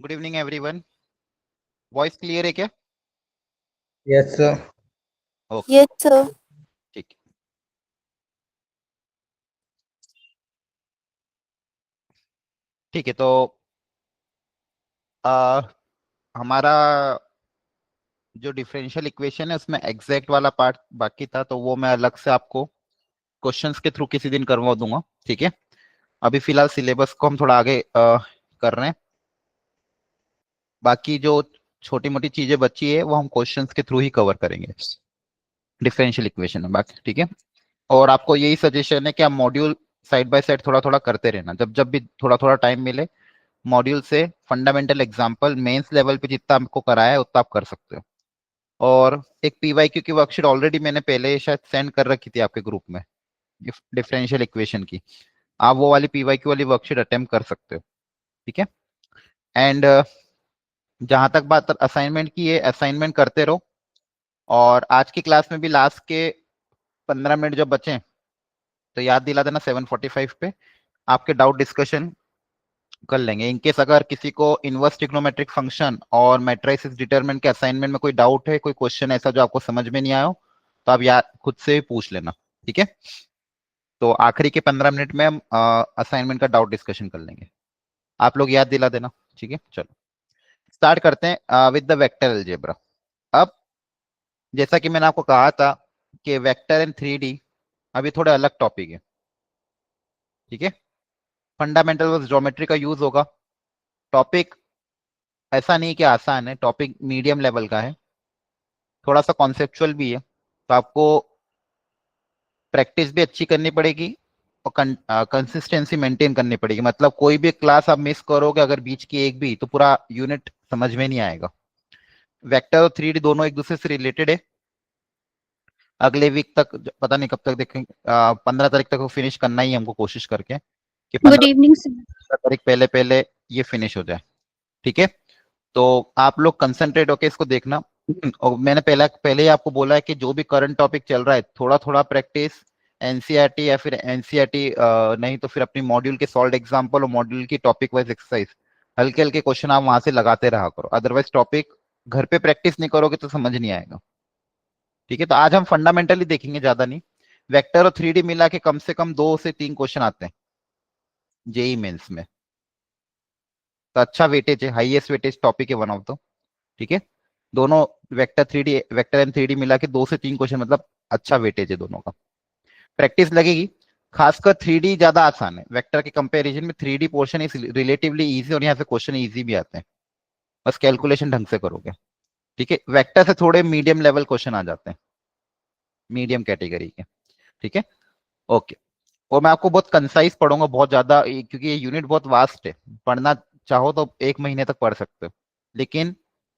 Good evening everyone. Voice clear है क्या? Yes sir. Okay. Yes, sir. ठीक ठीक है। तो आ, हमारा जो डिफरेंशियल इक्वेशन है उसमें एग्जैक्ट वाला पार्ट बाकी था, तो वो मैं अलग से आपको क्वेश्चंस के थ्रू किसी दिन करवा दूंगा। ठीक है। अभी फिलहाल सिलेबस को हम थोड़ा आगे कर रहे हैं। बाकी जो छोटी मोटी चीजें बची है वो हम क्वेश्चंस के थ्रू ही कवर करेंगे डिफरेंशियल इक्वेशन में। बाकी ठीक है। और आपको यही सजेशन है कि आप मॉड्यूल साइड बाय साइड थोड़ा थोड़ा करते रहना, जब जब भी थोड़ा थोड़ा टाइम मिले मॉड्यूल से फंडामेंटल एग्जांपल मेंस लेवल पे जितना आपको कराया है उतना आप कर सकते हो। और एक पीवाईक्यू की वर्कशीट ऑलरेडी मैंने पहले शायद सेंड कर रखी थी आपके ग्रुप में डिफरेंशियल इक्वेशन की। आप वो वाली पीवाईक्यू वाली वर्कशीट अटेम्प्ट कर सकते हो। ठीक है। एंड जहां तक बात असाइनमेंट की है, असाइनमेंट करते रहो। और आज की क्लास में भी लास्ट के 15 मिनट जब बचे तो याद दिला देना 7:45 पे आपके डाउट डिस्कशन कर लेंगे। इनकेस अगर किसी को इनवर्स ट्रिग्नोमेट्रिक फंक्शन और मैट्रिसेस डिटरमिनेंट के असाइनमेंट में कोई डाउट है, कोई क्वेश्चन ऐसा जो आपको समझ में नहीं आया हो, तो आप याद खुद से ही पूछ लेना। ठीक है। तो आखिरी के 15 मिनट में हम असाइनमेंट का डाउट डिस्कशन कर लेंगे। आप लोग याद दिला देना। ठीक है, चलो स्टार्ट करते हैं विद द वेक्टर अलजेब्रा। अब जैसा कि मैंने आपको कहा था कि वेक्टर इन 3D अभी थोड़े अलग टॉपिक है। ठीक है। फंडामेंटल बस ज्योमेट्री का यूज होगा। टॉपिक ऐसा नहीं कि आसान है, टॉपिक मीडियम लेवल का है, थोड़ा सा कॉन्सेप्चुअल भी है। तो आपको प्रैक्टिस भी अच्छी करनी पड़ेगी और कंसिस्टेंसी मेंटेन करनी पड़ेगी। मतलब कोई भी क्लास आप मिस करोगे अगर बीच की एक भी, तो पूरा यूनिट समझ में नहीं आएगा। वेक्टर और 3D दोनों एक दूसरे से रिलेटेड है। अगले वीक तक पता नहीं कब तक देखेंगे, 15 तारीख तक वो फिनिश करना ही है हमको, कोशिश करके कि Good 15 evening, sir. तारीख पहले पहले ये फिनिश हो जाए। ठीक है। तो आप लोग कंसंट्रेट होके इसको देखना। और मैंने पहले ही आपको बोला है कि जो भी करंट टॉपिक चल रहा है थोड़ा थोड़ा प्रैक्टिस एनसीईआरटी या फिर एनसीईआरटी नहीं तो फिर अपनी मॉड्यूल के सॉल्व एग्जांपल और मॉड्यूल की टॉपिक वाइज एक्सरसाइज हल्के हल्के क्वेश्चन आप वहां से लगाते रहा करो। अदरवाइज टॉपिक घर पे प्रैक्टिस नहीं करोगे तो समझ नहीं आएगा। ठीक है। तो आज हम फंडामेंटली देखेंगे, ज्यादा नहीं। वेक्टर और 3D मिला के कम से कम 2 से 3 क्वेश्चन आते हैं जेई मेंस में। तो अच्छा वेटेज है, हाईएस्ट वेटेज टॉपिक है वन ऑफ द। ठीक है। दोनों वेक्टर एंड 3D मिला के 2 से 3 क्वेश्चन, मतलब अच्छा वेटेज है दोनों का। प्रैक्टिस लगेगी। खासकर 3D ज्यादा आसान है, वेक्टर के कंपैरिजन में 3D portion is relatively easy और यहाँ से क्वेश्चन इजी भी आते हैं, बस कैलकुलेशन ढंग से करोगे। ठीक है। वेक्टर से थोड़े मीडियम लेवल क्वेश्चन आ जाते हैं, मीडियम कैटेगरी के। ठीक है। ओके। और मैं आपको बहुत कंसाइज पढ़ूंगा, बहुत ज्यादा, क्योंकि ये यूनिट बहुत वास्ट है। पढ़ना चाहो तो 1 महीने तक पढ़ सकते हो, लेकिन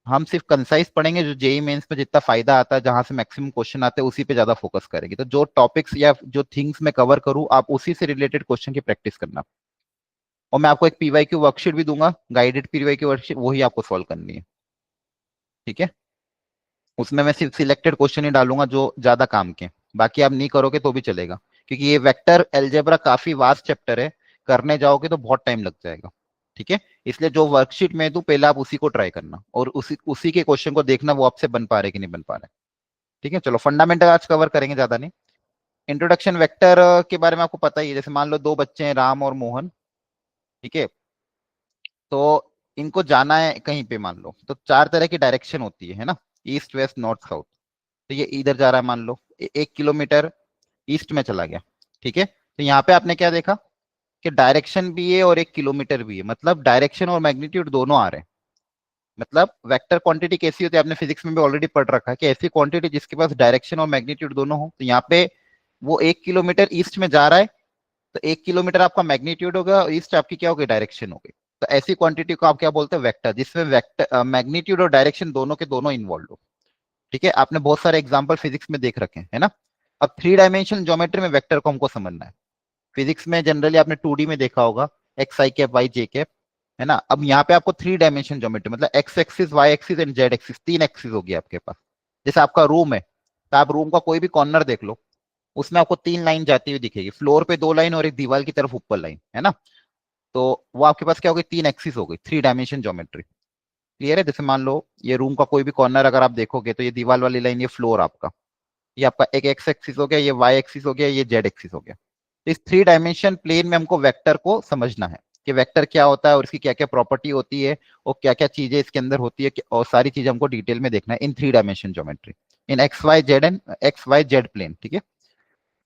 हम सिर्फ कंसाइज पढ़ेंगे। जो जेई मेंस में जितना फायदा आता है, जहां से मैक्सिमम क्वेश्चन आते हैं, उसी पे ज्यादा फोकस करेंगे। तो जो टॉपिक्स या जो थिंग्स मैं कवर करूं, आप उसी से रिलेटेड क्वेश्चन की प्रैक्टिस करना। और मैं आपको एक पीवाईक्यू वर्कशीट भी दूंगा, गाइडेड पीवाईक्यू वर्कशीट, वही आपको सॉल्व करनी है। ठीक है। उसमें मैं सिर्फ सिलेक्टेड क्वेश्चन ही डालूंगा जो ज्यादा काम के, बाकी आप नहीं करोगे तो भी चलेगा, क्योंकि ये वेक्टर अलजेब्रा काफी वास्ट चैप्टर है। करने जाओगे तो बहुत टाइम लग जाएगा। ठीक है। इसलिए जो वर्कशीट में दूं पहले आप उसी को ट्राई करना और उसी उसी के क्वेश्चन को देखना वो आपसे बन पा रहे कि नहीं बन पा रहे। ठीक है। चलो फंडामेंटल आज कवर करेंगे, ज्यादा नहीं। इंट्रोडक्शन वेक्टर के बारे में आपको पता ही है। जैसे मान लो दो बच्चे हैं, राम और मोहन। ठीक है। तो इनको जाना है कहीं पे, मान लो तो 4 तरह की डायरेक्शन होती है ना, ईस्ट वेस्ट नॉर्थ साउथ। तो ये इधर जा रहा है, मान लो 1 किलोमीटर ईस्ट में चला गया। ठीक है। तो यहाँ पे आपने क्या देखा कि डायरेक्शन भी है और 1 किलोमीटर भी है, मतलब डायरेक्शन और मैग्नीट्यूड दोनों आ रहे हैं। मतलब वेक्टर क्वांटिटी कैसी होती है, आपने फिजिक्स में भी ऑलरेडी पढ़ रखा है कि ऐसी क्वांटिटी जिसके पास डायरेक्शन और मैग्नीट्यूड दोनों हो। तो यहाँ पे वो 1 किलोमीटर ईस्ट में जा रहा है, तो 1 किलोमीटर आपका मैग्नीट्यूड होगा और ईस्ट आपकी क्या होगी, डायरेक्शन होगी। तो ऐसी क्वांटिटी को आप क्या बोलते हैं, वेक्टर, जिसमें वेक्टर मैग्नीट्यूड और डायरेक्शन दोनों के दोनों इन्वॉल्व हो। ठीक है। आपने बहुत सारे एग्जांपल फिजिक्स में देख रखे हैं, है ना। अब 3 डायमेंशन ज्योमेट्री में वेक्टर को हमको समझना है। फिजिक्स में जनरली आपने 2D में देखा होगा, x i cap y j cap, है ना। अब यहाँ पे आपको 3 डायमेंशन ज्योमेट्री, मतलब x axis y axis and z axis, 3 axis होगी आपके पास। जैसे आपका रूम है, तो आप रूम का कोई भी कॉर्नर देख लो, उसमें आपको 3 लाइन जाती हुई दिखेगी, फ्लोर पे 2 लाइन और एक दीवार की तरफ ऊपर लाइन, है ना। तो वो आपके पास क्या होगी, 3 एक्सिस हो गई, 3 डायमेंशन ज्योमेट्री। क्लियर है? जैसे मान लो ये रूम का कोई भी कॉर्नर अगर आप देखोगे तो ये दीवार वाली लाइन, ये फ्लोर आपका, ये आपका एक एक्स एक्सिस हो गया, ये वाई एक्सिस हो गया, ये जेड एक्सिस हो गया। तो इस 3 डायमेंशन प्लेन में हमको वेक्टर को समझना है कि वेक्टर क्या होता है और इसकी क्या क्या प्रॉपर्टी होती है और क्या क्या चीजें इसके अंदर होती है, और सारी चीजें हमको डिटेल में देखना है इन 3 डायमेंशन ज्योमेट्री, इन x y z and x y z plane. ठीक है,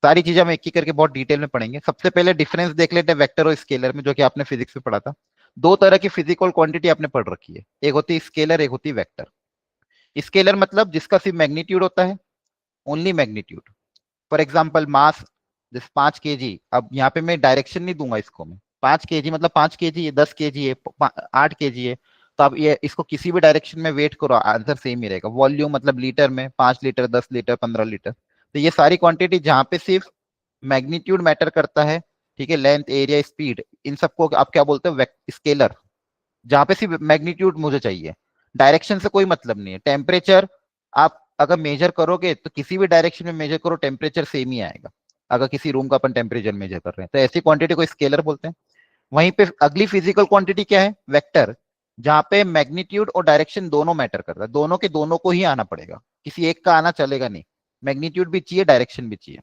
सारी चीजें हम एक एक करके बहुत डिटेल में पढ़ेंगे। सबसे पहले डिफरेंस देख लेते हैं वेक्टर और स्केलर में, जो कि आपने फिजिक्स में पढ़ा था। दो तरह की फिजिकल क्वांटिटी आपने पढ़ रखी है, एक होती है स्केलर, एक होती है वेक्टर। स्केलर मतलब जिसका सिर्फ मैग्नीट्यूड होता है, ओनली मैग्नीट्यूड। फॉर एग्जाम्पल मास, जैसे 5 kg, अब यहाँ पे मैं डायरेक्शन नहीं दूंगा इसको, मैं 5 kg मतलब 5 kg है, 10 kg है, 8 kg है, तो आप ये इसको किसी भी डायरेक्शन में वेट करो, आंसर सेम ही रहेगा। वॉल्यूम मतलब लीटर में, 5 लीटर, 10 लीटर, 15 लीटर। तो ये सारी क्वांटिटी जहाँ पे सिर्फ मैग्नीट्यूड मैटर करता है, ठीक है, लेंथ, एरिया, स्पीड, इन सबको आप क्या बोलते हो, स्केलर। जहां पे सिर्फ मैग्नीट्यूड मुझे चाहिए, डायरेक्शन से कोई मतलब नहीं है। टेम्परेचर आप अगर मेजर करोगे तो किसी भी डायरेक्शन में मेजर करो, टेम्परेचर सेम ही आएगा, अगर किसी रूम का अपन टेम्परेचर मेजर कर रहे हैं तो ऐसी क्वांटिटी को स्केलर बोलते हैं। वहीं पे अगली फिजिकल क्वांटिटी क्या है, वेक्टर, जहां पे मैग्नीट्यूड और डायरेक्शन दोनों मैटर करता है, दोनों के दोनों को ही आना पड़ेगा, किसी एक का आना चलेगा नहीं, मैग्नीट्यूड भी चाहिए, डायरेक्शन भी चाहिए।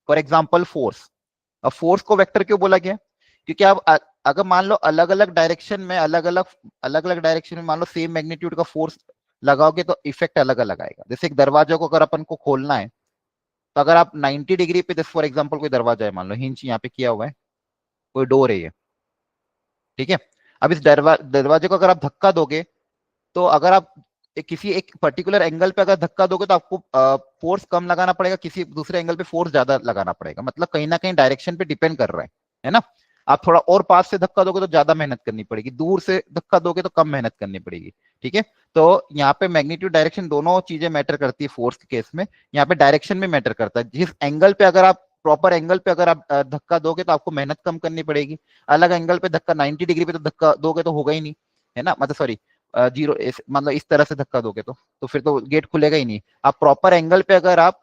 For example force. अब फोर्स को वेक्टर क्यों बोला गया, क्योंकि आप अगर मान लो अलग अलग डायरेक्शन में, अलग अलग डायरेक्शन में मान लो सेम मैग्नीट्यूड का फोर्स लगाओगे तो इफेक्ट अलग अलग आएगा। जैसे एक दरवाजे को अगर अपन को खोलना है, तो अगर आप 90 डिग्री पे, जैसे फॉर एग्जांपल कोई दरवाजा है, मान लो हिंज यहाँ पे किया हुआ है, कोई डोर है ये, ठीक है। अब इस दरवाजे को अगर आप धक्का दोगे, तो अगर आप किसी एक पर्टिकुलर एंगल पे अगर धक्का दोगे तो आपको फोर्स कम लगाना पड़ेगा, किसी दूसरे एंगल पे फोर्स ज्यादा लगाना पड़ेगा, मतलब कहीं ना कहीं डायरेक्शन पे डिपेंड कर रहा है ना। आप थोड़ा और पास से धक्का दोगे तो ज्यादा मेहनत करनी पड़ेगी, दूर से धक्का दोगे तो कम मेहनत करनी पड़ेगी। ठीक है, तो यहाँ पे मैग्नीट्यूड, डायरेक्शन दोनों चीजें मैटर करती है फोर्स के केस में। यहाँ पे डायरेक्शन में मैटर करता है, जिस एंगल पे अगर आप प्रॉपर एंगल पे अगर आप धक्का दोगे तो आपको मेहनत कम करनी पड़ेगी। अलग एंगल पे धक्का, 90 डिग्री पे तो धक्का दोगे तो होगा ही नहीं, है ना, मतलब सॉरी, जीरो, मतलब इस तरह से धक्का दोगे तो फिर तो गेट खुलेगा ही नहीं। आप प्रॉपर एंगल पे अगर आप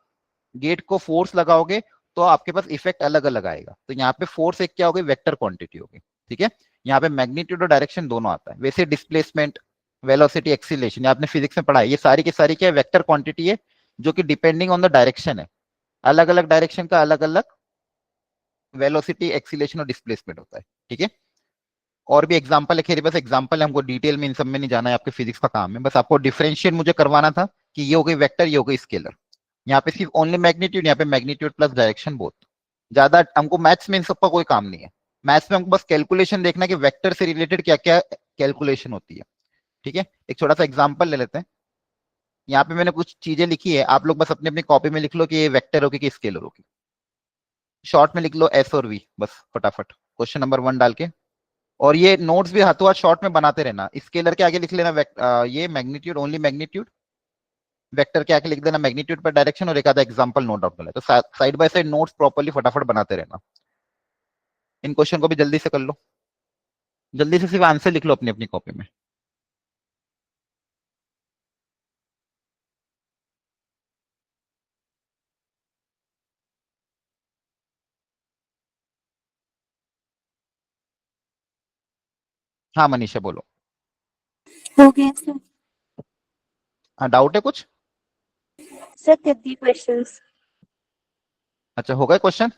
गेट को फोर्स लगाओगे तो आपके पास इफेक्ट अलग अलग आएगा। तो यहाँ पे फोर्स एक क्या होगी, वेक्टर क्वांटिटी होगी। ठीक है, यहाँ पे मैग्नीट्यूड और डायरेक्शन दोनों आता है। वैसे डिस्प्लेसमेंट, वेलोसिटी, एक्सीलरेशन, आपने फिजिक्स में पढ़ा है, ये सारी की सारी क्या है, वेक्टर क्वांटिटी है, जो कि डिपेंडिंग ऑन द डायरेक्शन है। अलग अलग डायरेक्शन का अलग अलग वेलोसिटी, एक्सीलरेशन और डिस्प्लेसमेंट होता है। ठीक है, और भी एग्जाम्पल है, खैर बस एग्जाम्पल है, हमको डिटेल में इन सब में नहीं जाना है, आपके फिजिक्स का काम है, बस आपको डिफरेंशिएट मुझे करवाना था कि ये हो गई वेक्टर, ये हो गई स्केलर। यहाँ पे सिर्फ ओनली मैग्नीट्यूड, यहाँ पे मैग्नीट्यूड प्लस डायरेक्शन बोथ। ज्यादा हमको मैथ्स में इन सब का कोई काम नहीं है। मैथ्स में हमको बस कैलकुलेशन देखना है कि वेक्टर से रिलेटेड क्या क्या कैलकुलेशन होती है। ठीक है, एक छोटा सा एग्जाम्पल ले लेते हैं। यहाँ पे मैंने कुछ चीजें लिखी है, आप लोग बस अपनी अपनी कॉपी में लिख लो कि ये वेक्टर होगी कि स्केलर होगी। शॉर्ट में लिख लो एस और वी, बस फटाफट क्वेश्चन नंबर 1 डाल के। और ये नोट्स भी हाथों हाथ शॉर्ट में बनाते रहना। स्केलर के आगे लिख लेना ये मैग्नीट्यूड, ओनली मैग्नीट्यूड। वेक्टर के आगे लिख देना मैग्नीट्यूड पर डायरेक्शन, और एक आधा एग्जांपल नोट डाउन कर ले। तो side by side notes properly फटाफट बनाते रहना। इन क्वेश्चन को भी जल्दी से कर लो, जल्दी से सिर्फ आंसर लिख लो अपनी अपनी कॉपी में। हाँ मनीषा बोलो। हो गया सर। हाँ, डाउट है कुछ? Sir 30 questions. अच्छा, हो गए question?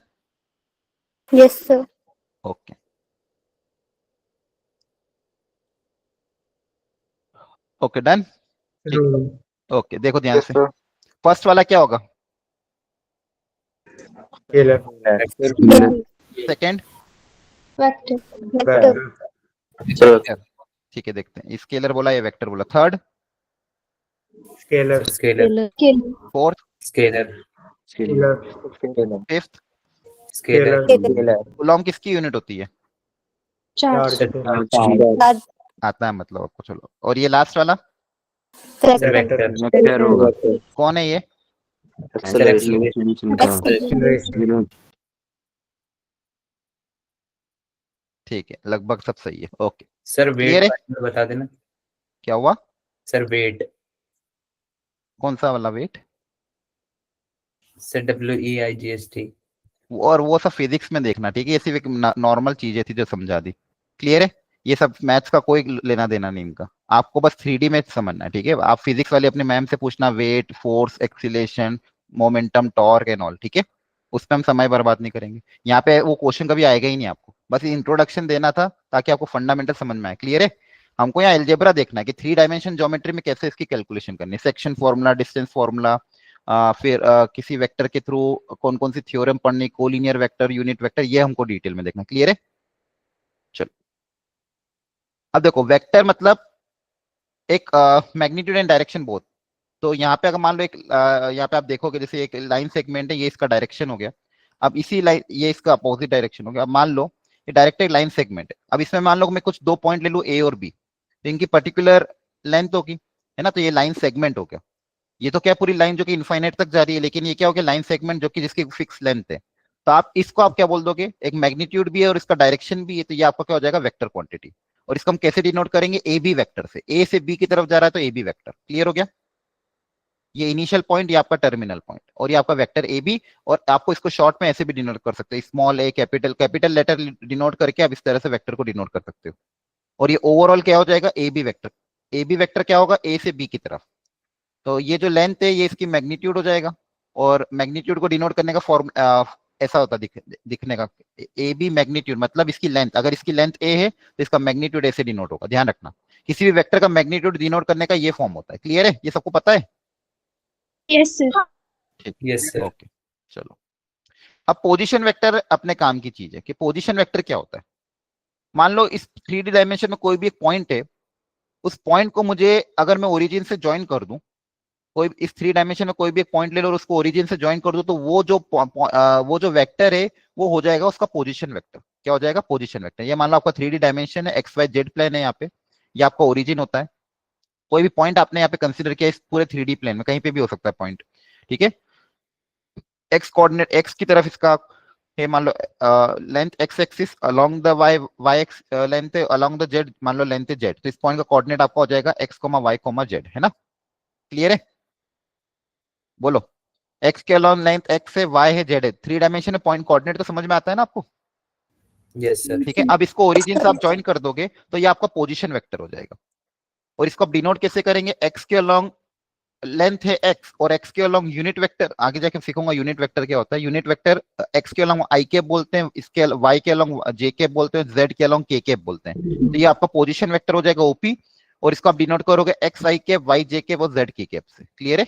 Yes sir. Okay, okay done. ठीक, ओके देखो ध्यान से। फर्स्ट वाला क्या होगा? सेकंड? वेक्टर। ठीक है, देखते हैं। स्केलर बोला या वेक्टर बोला? Third? Scalar scalar. Fourth? Scalar fifth? Scalar Coulomb किसकी यूनिट होती है? चार्ज। आता है मतलब आपको, चलो। और ये लास्ट वाला वेक्टर होगा। कौन है ये? ठीक है, लगभग सब सही है। ओके, सर क्लियर है? वेट बता देना। क्या हुआ? सर वेट, कौन सा वाला वेट? Sir WEIGST। और वो सब फिजिक्स में देखना, ठीक है, ये सिर्फ एक नॉर्मल चीजें थी जो समझा दी। क्लियर है? ये सब मैथ्स का कोई लेना देना नहीं इनका। आपको बस 3D में समझना है, ठीक है। आप फिजिक्स वाले अपने मैम से पूछना, weight, force, acceleration, momentum, torque and all, ठीक है। उस पर हम समय बर्बाद नहीं करेंगे। यहाँ पे वो क्वेश्चन कभी आएगा ही नहीं आपको, बस इंट्रोडक्शन देना था ताकि आपको फंडामेंटल समझ में आए। क्लियर है? हमको यहाँ एल्जेब्रा देखना है कि 3 डायमेंशन ज्योमेट्री में कैसे इसकी कैलकुलेशन करनी है, सेक्शन फॉर्मूला, डिस्टेंस फॉर्मूला, फिर किसी वेक्टर के थ्रू कौन कौन सी थ्योरम पढ़नी, कोलिनियर वेक्टर, यूनिट वेक्टर, ये हमको डिटेल में देखना। क्लियर है? चलो अब देखो, वेक्टर मतलब एक मैग्नीट्यूड एंड डायरेक्शन बोथ। तो यहाँ पे अगर मान लो एक यहाँ पे आप देखोगे, जैसे एक लाइन सेगमेंट है, ये इसका डायरेक्शन हो गया। अब इसी लाइन, ये इसका अपोजिट डायरेक्शन हो गया। अब मान लो ये डायरेक्ट एक लाइन सेगमेंट है। अब इसमें मान लो मैं कुछ 2 पॉइंट ले लूँ, ए और बी, तो इनकी पर्टिकुलर लेंथ होगी, है ना। तो ये लाइन सेगमेंट हो गया। ये तो क्या पूरी लाइन जो कि इनफाइनाइट तक जा रही है, लेकिन ये क्या हो गया, लाइन सेगमेंट जो कि जिसकी फिक्स लेंथ है। तो आप इसको आप क्या बोल दोगे, एक मैग्नीट्यूड भी है और इसका डायरेक्शन भी है, तो ये आपका क्या हो जाएगा, वेक्टर क्वांटिटी। और इसको हम कैसे डिनोट करेंगे, ए बी वेक्टर से। ए से बी की तरफ जा रहा है तो ए बी वेक्टर। क्लियर हो गया? ये इनिशियल पॉइंट, ये आपका टर्मिनल पॉइंट, और ये आपका वेक्टर ए बी। और आपको इसको शॉर्ट में ऐसे भी डिनोट कर सकते हैं, स्मॉल ए कैपिटल, कैपिटल लेटर डिनोट करके आप इस तरह से वेक्टर को डिनोट कर सकते हो। और ये ओवरऑल क्या हो जाएगा, A B vector. A B vector क्या होगा, ए से बी की तरफ। तो ये जो लेंथ है ये इसकी मैग्नीट्यूड हो जाएगा। और मैग्नीट्यूड को डिनोट करने का फॉर्म ऐसा होता दिखने का, ए बी मैग्नीट्यूड मतलब इसकी लेंथ, अगर इसकी लेंथ ए है तो इसका मैग्नीट्यूड ए से डिनोट होगा। ध्यान रखना, किसी भी वेक्टर का मैग्नीट्यूड डिनोट करने का ये फॉर्म होता है। क्लियर है? ये सबको पता है? Yes, sir. ठीक, Yes, sir. ओके। चलो अब पोजीशन वेक्टर अपने काम की चीज है कि पोजीशन वेक्टर क्या होता है। मान लो इस 3D डायमेंशन में कोई भी एक पॉइंट है, उस पॉइंट को मुझे अगर मैं ओरिजिन से ज्वाइन कर दूं, कोई इस 3 डायमेंशन में कोई भी एक पॉइंट ले लो और उसको ओरिजिन से ज्वाइन कर दो, तो वो जो वेक्टर है वो हो जाएगा उसका पोजीशन वेक्टर। क्या हो जाएगा, पोजीशन वेक्टर। ये मान लो आपका 3D डायमेंशन है, एक्स वाई जेड प्लेन है यहाँ पे, ये आपका ओरिजिन होता है। कोई भी पॉइंट आपने यहाँ पे कंसिडर किया इस पूरे 3D प्लेन में, कहीं पे भी हो सकता है पॉइंट, ठीक है। एक्स कोऑर्डिनेट एक्स की तरफ इसका है, मान लो length x axis along the y, y x length है अलोंग द जेड, मान लो लेंथ है जेड, तो इस पॉइंट का कोऑर्डिनेट आपका हो जाएगा x comma y comma z, है ना। क्लियर है? बोलो, एक्स के अलोंग लेंथ एक्स है, वाई है, जेड है, 3 डायमेंशन में पॉइंट कोऑर्डिनेट तो समझ में आता है ना आपको? Yes, sir. ठीक है। अब इसको ओरिजिन से आप ज्वाइन कर दोगे तो ये आपका पोजीशन वेक्टर हो जाएगा। और इसको आप डिनोट कैसे करेंगे, एक्स के अलोंग लेंथ है एक्स और एक्स के अलोंग यूनिट वेक्टर, आगे जाके सीखूंगा यूनिट वेक्टर क्या होता है। यूनिट वेक्टर एक्स के अलोंग आई कैप बोलते हैं, इसके वाई के अलोंग जे कैप बोलते हैं, जेड के अलोंग के कैप बोलते हैं। तो ये आपका पोजीशन वेक्टर हो जाएगा ओपी। और इसको आप डिनोट करोगे x i cap, y j cap और जेड के कैप से। क्लियर है?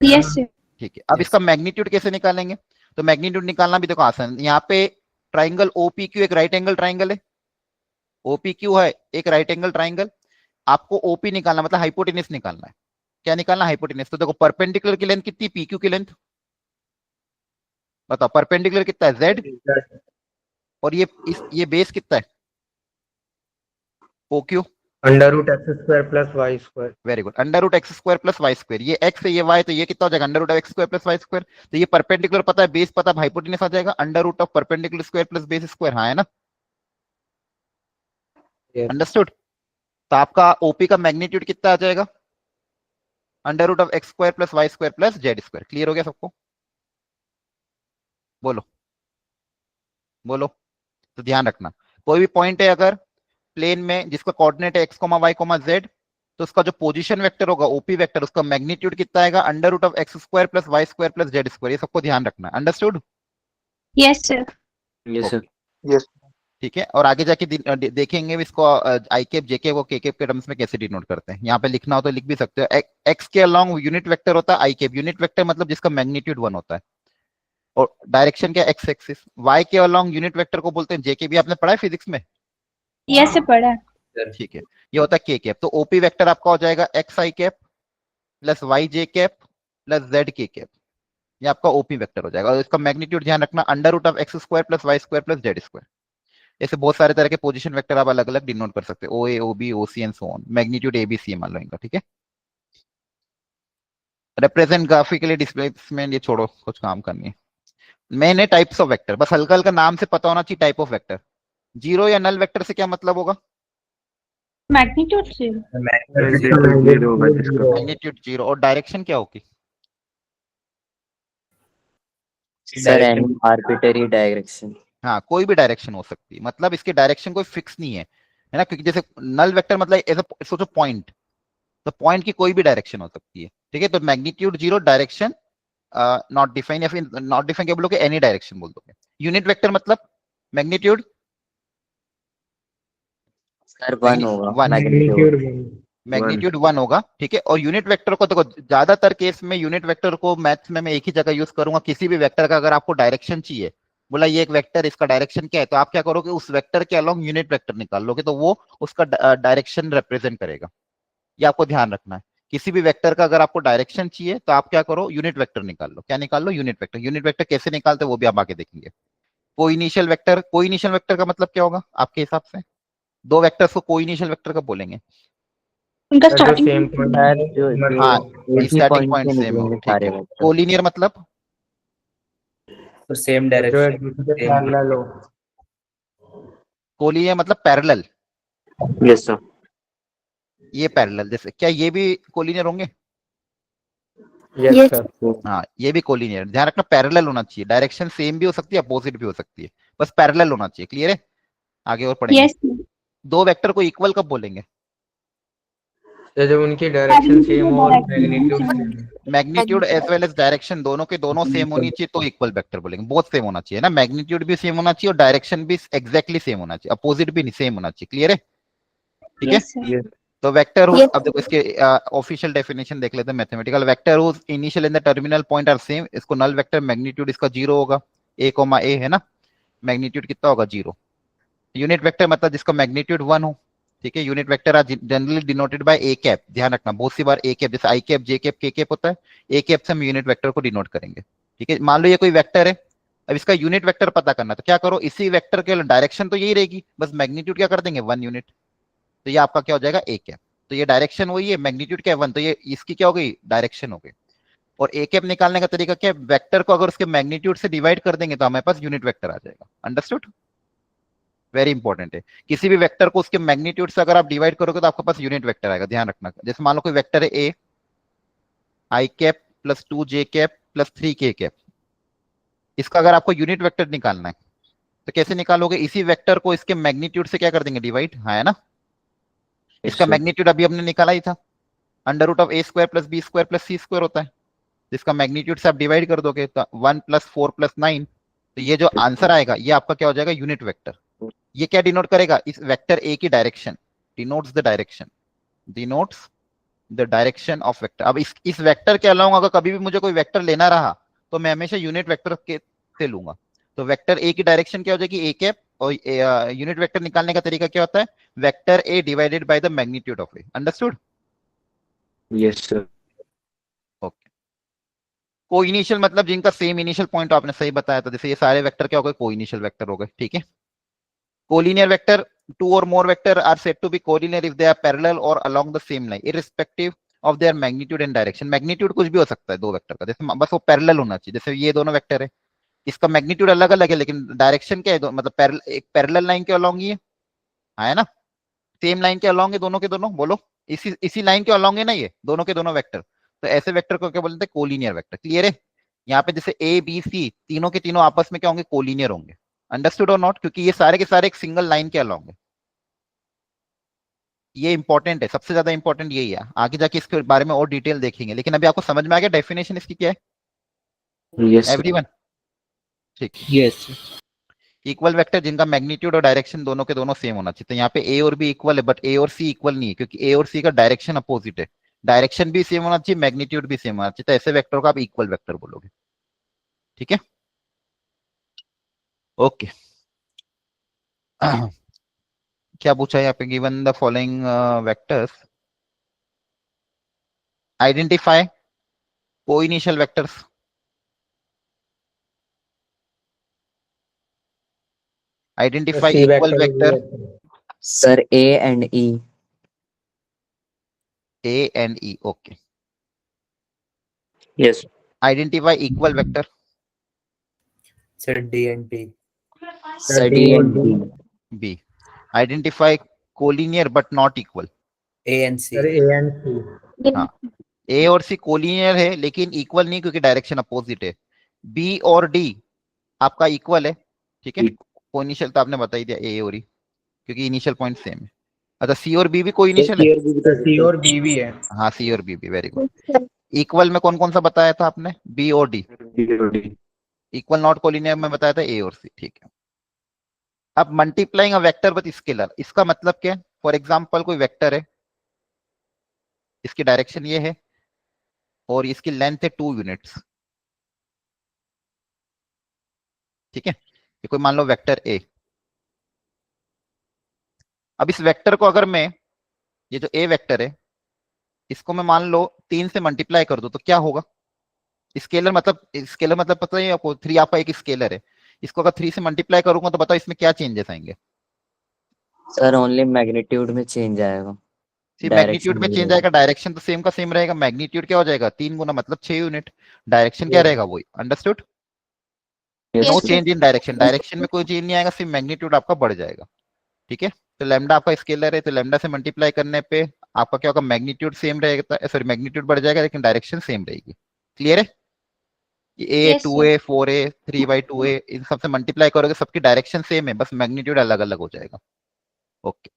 Yes, sir. ठीक है। अब Yes. इसका मैग्नीट्यूड कैसे निकालेंगे, तो मैग्नीट्यूड निकालना भी देखो आसान। यहाँ पे ट्राइंगल ओपीक्यू एक राइट एंगल ट्राइंगल है, ओपीक्यू है एक राइट एंगल ट्राइंगल। आपको ओपी निकालना मतलब हाइपोटेनस निकालना है। क्या निकालना, हाइपोटेनस। तो देखो परपेंडिकुलर की लेंथ कितनी, पीक्यू की लेंथ बताओ, परपेंडिकुलर कितना है, जेड। और ये बेस कितना है, OQ. Under root x square plus y square. Very good, under root x square plus y square. ये एक्स है ये वाई, तो ये कितना हो जाएगा, under root of x square plus y square. तो ये परपेंडिकुलर पता है, बेस पता है, हाइपोटेनस आ जाएगा under root of perpendicular square plus base square. हाँ, है ना? Yes. अंडरस्टूड। तो आपका ओपी का मैग्नीट्यूड कितना आ जाएगा, under root of x square plus y square plus z square. Clear हो गया सबको? बोलो बोलो। तो ध्यान रखना, कोई भी पॉइंट है अगर प्लेन में जिसका कोऑर्डिनेट है x comma y comma z, तो उसका जो पोजीशन वेक्टर होगा ओपी वेक्टर, उसका मैग्नीट्यूड कितना आएगा, under root of x square plus y square plus z square. ये सबको ध्यान रखना। Understood? Yes, sir. Yes, sir. ठीक है। और आगे जाके देखेंगे इसको आई केप जे केप और के केप के टर्म्स में कैसे डिनोट करते हैं। यहाँ पे लिखना हो तो लिख भी सकते हो। एक्स के अलोंग यूनिट वेक्टर होता है आई केप, यूनिट वेक्टर मतलब जिसका मैग्नीट्यूड 1 होता है। और डायरेक्शन क्या, एक्स एक्सिस। वाई के अलोंग यूनिट वेक्टर को बोलते हैं जे के, भी आपने पढ़ा है फिजिक्स में। Yes, sir. पढ़ा। ठीक है। ये होता है के कैप। तो ओपी वेक्टर आपका हो जाएगा x i cap plus y j cap plus z k cap. ये आपका ओपी वेक्टर हो जाएगा। और इसका मैग्नीट्यूड ध्यान रखना, under root of x square plus y square plus z square. ऐसे बहुत सारे तरह के पोजीशन वेक्टर आप अलग अलग डिनोट कर सकते हो, O A, O B, O C and so on. Magnitude A B C मान लो इनका, ठीक है। रिप्रेजेंट ग्राफिकली डिस्प्लेसमेंट ये छोड़ो, कुछ काम करनी है। मैंने टाइप्स ऑफ वेक्टर, बस हल्का हल्का नाम से पता होना चाहिए टाइप ऑफ वेक्टर। जीरो या नल वेक्टर से क्या मतलब होगा, Magnitude zero. Magnitude zero. और डायरेक्शन क्या होगी, Sir, any arbitrary direction. हाँ कोई भी डायरेक्शन हो सकती है, मतलब इसके डायरेक्शन कोई फिक्स नहीं है। है ना, क्योंकि जैसे नल वेक्टर मतलब ऐसा सोचो पॉइंट, तो पॉइंट की कोई भी डायरेक्शन हो सकती है, ठीक है। तो magnitude zero, direction not define, या फिर नॉट डिफाइन क्या बोलोगे, एनी डायरेक्शन बोल दोगे। यूनिट वेक्टर मतलब मैग्नीट्यूड सर 1 होगा वन, मैग्नीट्यूड मैग्नीट्यूड 1 होगा, ठीक है। और यूनिट वेक्टर को देखो, ज्यादातर केस में यूनिट वेक्टर को मैथ्स में मैं एक ही जगह यूज करूंगा। किसी भी वेक्टर का अगर आपको डायरेक्शन चाहिए, बोला ये एक वेक्टर, इसका डायरेक्शन क्या है, तो आप क्या करोगे, उस वेक्टर के अलोंग यूनिट वेक्टर निकाल लोगे, तो वो उसका डायरेक्शन रिप्रेजेंट करेगा। ये आपको ध्यान रखना है। किसी भी वेक्टर का अगर आपको डायरेक्शन चाहिए तो आप क्या करो, यूनिट वेक्टर निकाल लो। क्या निकाल लो, यूनिट वेक्टर। यूनिट वेक्टर कैसे निकालते हैं वो भी आप आगे देखेंगे। को इनिशियल वेक्टर, को इनिशियल वेक्टर का मतलब क्या होगा आपके हिसाब से, दो वेक्टर्स को को इनिशियल वेक्टर का बोलेंगे। उनका जो स्टार्टिंग सेम पॉइंट सर जो हाँ, एक ही स्टैटिक पॉइंट पॉइंट से सेम हो, निकलेंगे ठीक सारे है। वेक्टर। कोलिनियर मतलब तो सेम जो एक डायरेक्शन, दूसरे के सेम पैरेलल हो। कोलिनियर मतलब पैरेलल, यस सर। ये पैरेलल, जैसे क्या ये भी कोलिनियर होंगे, यस सर। हाँ ये भी कोलिनियर। ध्यान रखना पैरेलल होना चाहिए, डायरेक्शन सेम भी हो सकती है, अपोजिट भी हो सकती है, बस पैरेलल होना चाहिए। क्लियर है, आगे और पढ़ेंगे। यस दो वेक्टर को इक्वल कब बोलेंगे, तो जब उनकी डायरेक्शन सेम हो और मैग्नीट्यूड सेम हो। Magnitude as well as direction दोनों के दोनों सेम होनी चाहिए तो इक्वल वेक्टर बोलेंगे। बहुत सेम होना चाहिए ना, मैग्नीट्यूड भी सेम होना चाहिए और डायरेक्शन भी एग्जैक्टली सेम होना चाहिए, अपोजिट भी सेम होना चाहिए। क्लियर है, ठीक है। यस सर तो वेक्टर हुज, अब देखो इसके ऑफिशियल डेफिनेशन देख लेते हैं। Mathematical vector whose initial and the terminal point are same, इसको नल वेक्टर, मैग्नीट्यूड इसका जीरो होगा, ए कोमा ए है ना, मैग्नीट्यूड कितना होगा, जीरो। यूनिट वेक्टर मतलब जिसका मैग्नीट्यूड 1 हो, ठीक है। Unit vector are generally denoted by a cap. ध्यान रखना बहुत सी बार ए कैप, जैसे i cap, j cap, k cap होता है, ए कैप से हम यूनिट वेक्टर को डिनोट करेंगे, ठीक है। मान लो ये कोई वेक्टर है, अब इसका यूनिट वेक्टर पता करना, तो क्या करो, इसी वेक्टर के डायरेक्शन तो यही रहेगी, बस मैग्नीट्यूड क्या कर देंगे, 1 यूनिट, तो ये आपका क्या हो जाएगा, ए कैप। तो ये डायरेक्शन वही है, मैग्नीट्यूड क्या है 1, तो ये इसकी क्या हो गई, डायरेक्शन हो गई। और ए कैप निकालने का तरीका क्या है, वेक्टर को अगर उसके मैग्नीट्यूड से डिवाइड कर देंगे तो हमारे पास यूनिट वेक्टर आ जाएगा। अंडरस्टूड, वेरी इंपॉर्टेंट है। किसी भी वेक्टर को उसके मैग्नीट्यूड से अगर आप डिवाइड करोगे तो आपके पास यूनिट वेक्टर आएगा। ध्यान रखना, जैसे मान लो कोई वेक्टर है ए आई कैप प्लस 2 जे कैप प्लस 3 के कैप, इसका अगर आपको यूनिट वेक्टर निकालना है तो कैसे निकालोगे, इसी वेक्टर को इसके मैग्नीट्यूड से क्या कर देंगे, डिवाइड, हाँ है ना। इसका मैग्नीट्यूड अभी हमने निकाला ही था, under root of a square plus B square plus c square होता है, जिसका मैग्नीट्यूड से आप डिवाइड कर दोगे तो 1 प्लस 4 प्लस 9, तो ये जो आंसर आएगा ये आपका क्या हो जाएगा, यूनिट वेक्टर। ये क्या डिनोट करेगा, इस वेक्टर ए की direction, denotes the direction, denotes the direction of vector. अब इस वेक्टर के अलावा अगर कभी भी मुझे कोई वेक्टर लेना रहा तो मैं हमेशा यूनिट वेक्टर के से लूंगा। तो वेक्टर ए की डायरेक्शन क्या हो जाएगी, ए कैप, और यूनिट वेक्टर निकालने का तरीका क्या होता है, vector A divided by the magnitude of A. Understood, yes sir. Okay. को इनिशियल मतलब जिनका सेम इनिशियल पॉइंट, आपने सही बताया था, जैसे ये सारे वेक्टर क्या हो गए, को इनिशियल वेक्टर हो गए, ठीक है। Collinear vector, two or more vector are said to be collinear if they are parallel or along the same line irrespective of their magnitude and direction। Magnitude कुछ भी हो सकता है दो वेक्टर का, जैसे बस वो पैरेलल होना चाहिए। जैसे ये दोनों वेक्टर है, इसका मैग्नीट्यूड अलग अलग है लेकिन डायरेक्शन क्या है, मतलब एक पैरेलल लाइन के अलोंग ही है, हाँ है ना, सेम लाइन के अलोंग है दोनों के दोनों, बोलो इसी लाइन के अलोंग है ना ये दोनों के दोनों वेक्टर, तो ऐसे वेक्टर को क्या बोलते हैं, कोलिनियर वेक्टर। क्लियर है, यहाँ पे जैसे ए बी सी तीनों के तीनों आपस में क्या होंगे, कोलिनियर होंगे। अंडरस्टूड और नॉट, क्योंकि ये सारे के सारे एक सिंगल लाइन के अलोंग है। ये इंपॉर्टेंट है, सबसे ज्यादा इंपॉर्टेंट यही है, आगे जाके इसके बारे में और डिटेल देखेंगे, लेकिन अभी आपको समझ में आ गया डेफिनेशन इसकी क्या है, यस एवरीवन, ठीक। यस इक्वल वेक्टर जिनका मैग्नीट्यूड और डायरेक्शन दोनों के दोनों सेम होना चाहिए। तो यहाँ पे ए और बी इक्वल है, बट ए और सी इक्वल नहीं है, क्योंकि ए और सी का डायरेक्शन अपोजिट है, डायरेक्शन भी सेम होना चाहिए, मैग्नीट्यूड भी सेम होना चाहिए, तो ऐसे वेक्टर को आप इक्वल वेक्टर बोलोगे, ठीक है, ओके। क्या पूछा है यहाँ पे, given the following vectors identify coinitial vectors. Identify c equal vector vector sir A and E. A and E, okay. Yes identify equal vector sir D and P, sir D and B. B. Identify collinear but not equal, A and C, sir A and C. हाँ A और सी collinear है लेकिन equal नहीं क्योंकि direction opposite है। B और D आपका equal है, ठीक है, कोइनिशियल तो आपने बता ही दिया, ए और ई। क्योंकि इनिशियल पॉइंट सेम है। अच्छा सी और बी भी कोई इनिशियल है? सी और बी भी है। हाँ सी और बी भी, वेरी गुड। इक्वल में कौन कौन सा बताया था आपने? बी और डी। इक्वल नॉट कोलिनियर में बताया था ए और सी, ठीक है। अब multiplying a vector with scalar, इसका मतलब क्या है? फॉर एग्जांपल कोई वेक्टर है, इसकी डायरेक्शन ये है और इसकी लेंथ है 2 यूनिट्स, ठीक है। ये कोई मान लो वेक्टर ए। अब इस वेक्टर को अगर मैं, ये जो ए वेक्टर है, इसको मैं मान लो 3 से मल्टीप्लाई कर दूं तो क्या होगा? स्केलर मतलब पता है आपको, 3 आपका एक स्केलर है, इसको अगर 3 से मल्टीप्लाई करूंगा तो बताओ इसमें क्या चेंजेस आएंगे? सर ओनली मैग्नीट्यूड में चेंज आएगा, सिर्फ मैग्नीट्यूड डायरेक्शन में नहीं चेंज होगा। आएगा, डायरेक्शन तो सेम का सेम रहेगा। मैग्नीट्यूड क्या हो जाएगा? 3 गुना मतलब 6 यूनिट, डायरेक्शन क्या रहेगा? वही। Understood? Yes, no Yes, sir. sir. Change in direction, direction में कोई चेंज नहीं आएगा, सिर्फ मैग्नीट्यूड आपका बढ़ जाएगा, ठीक है। तो लैम्डा आपका स्केलर है, तो लैम्डा से मल्टीप्लाई करने पे आपका क्या होगा? मैग्नीट्यूड सेम रहेगा, सॉरी मैग्नीट्यूड बढ़ जाएगा लेकिन डायरेक्शन सेम रहेगी। क्लियर है? ए Yes, 2a 4a 3/2a इन सबसे मल्टीप्लाई करोगे, सबकी डायरेक्शन सेम है, बस मैग्नीट्यूड अलग अलग हो जाएगा। ओके।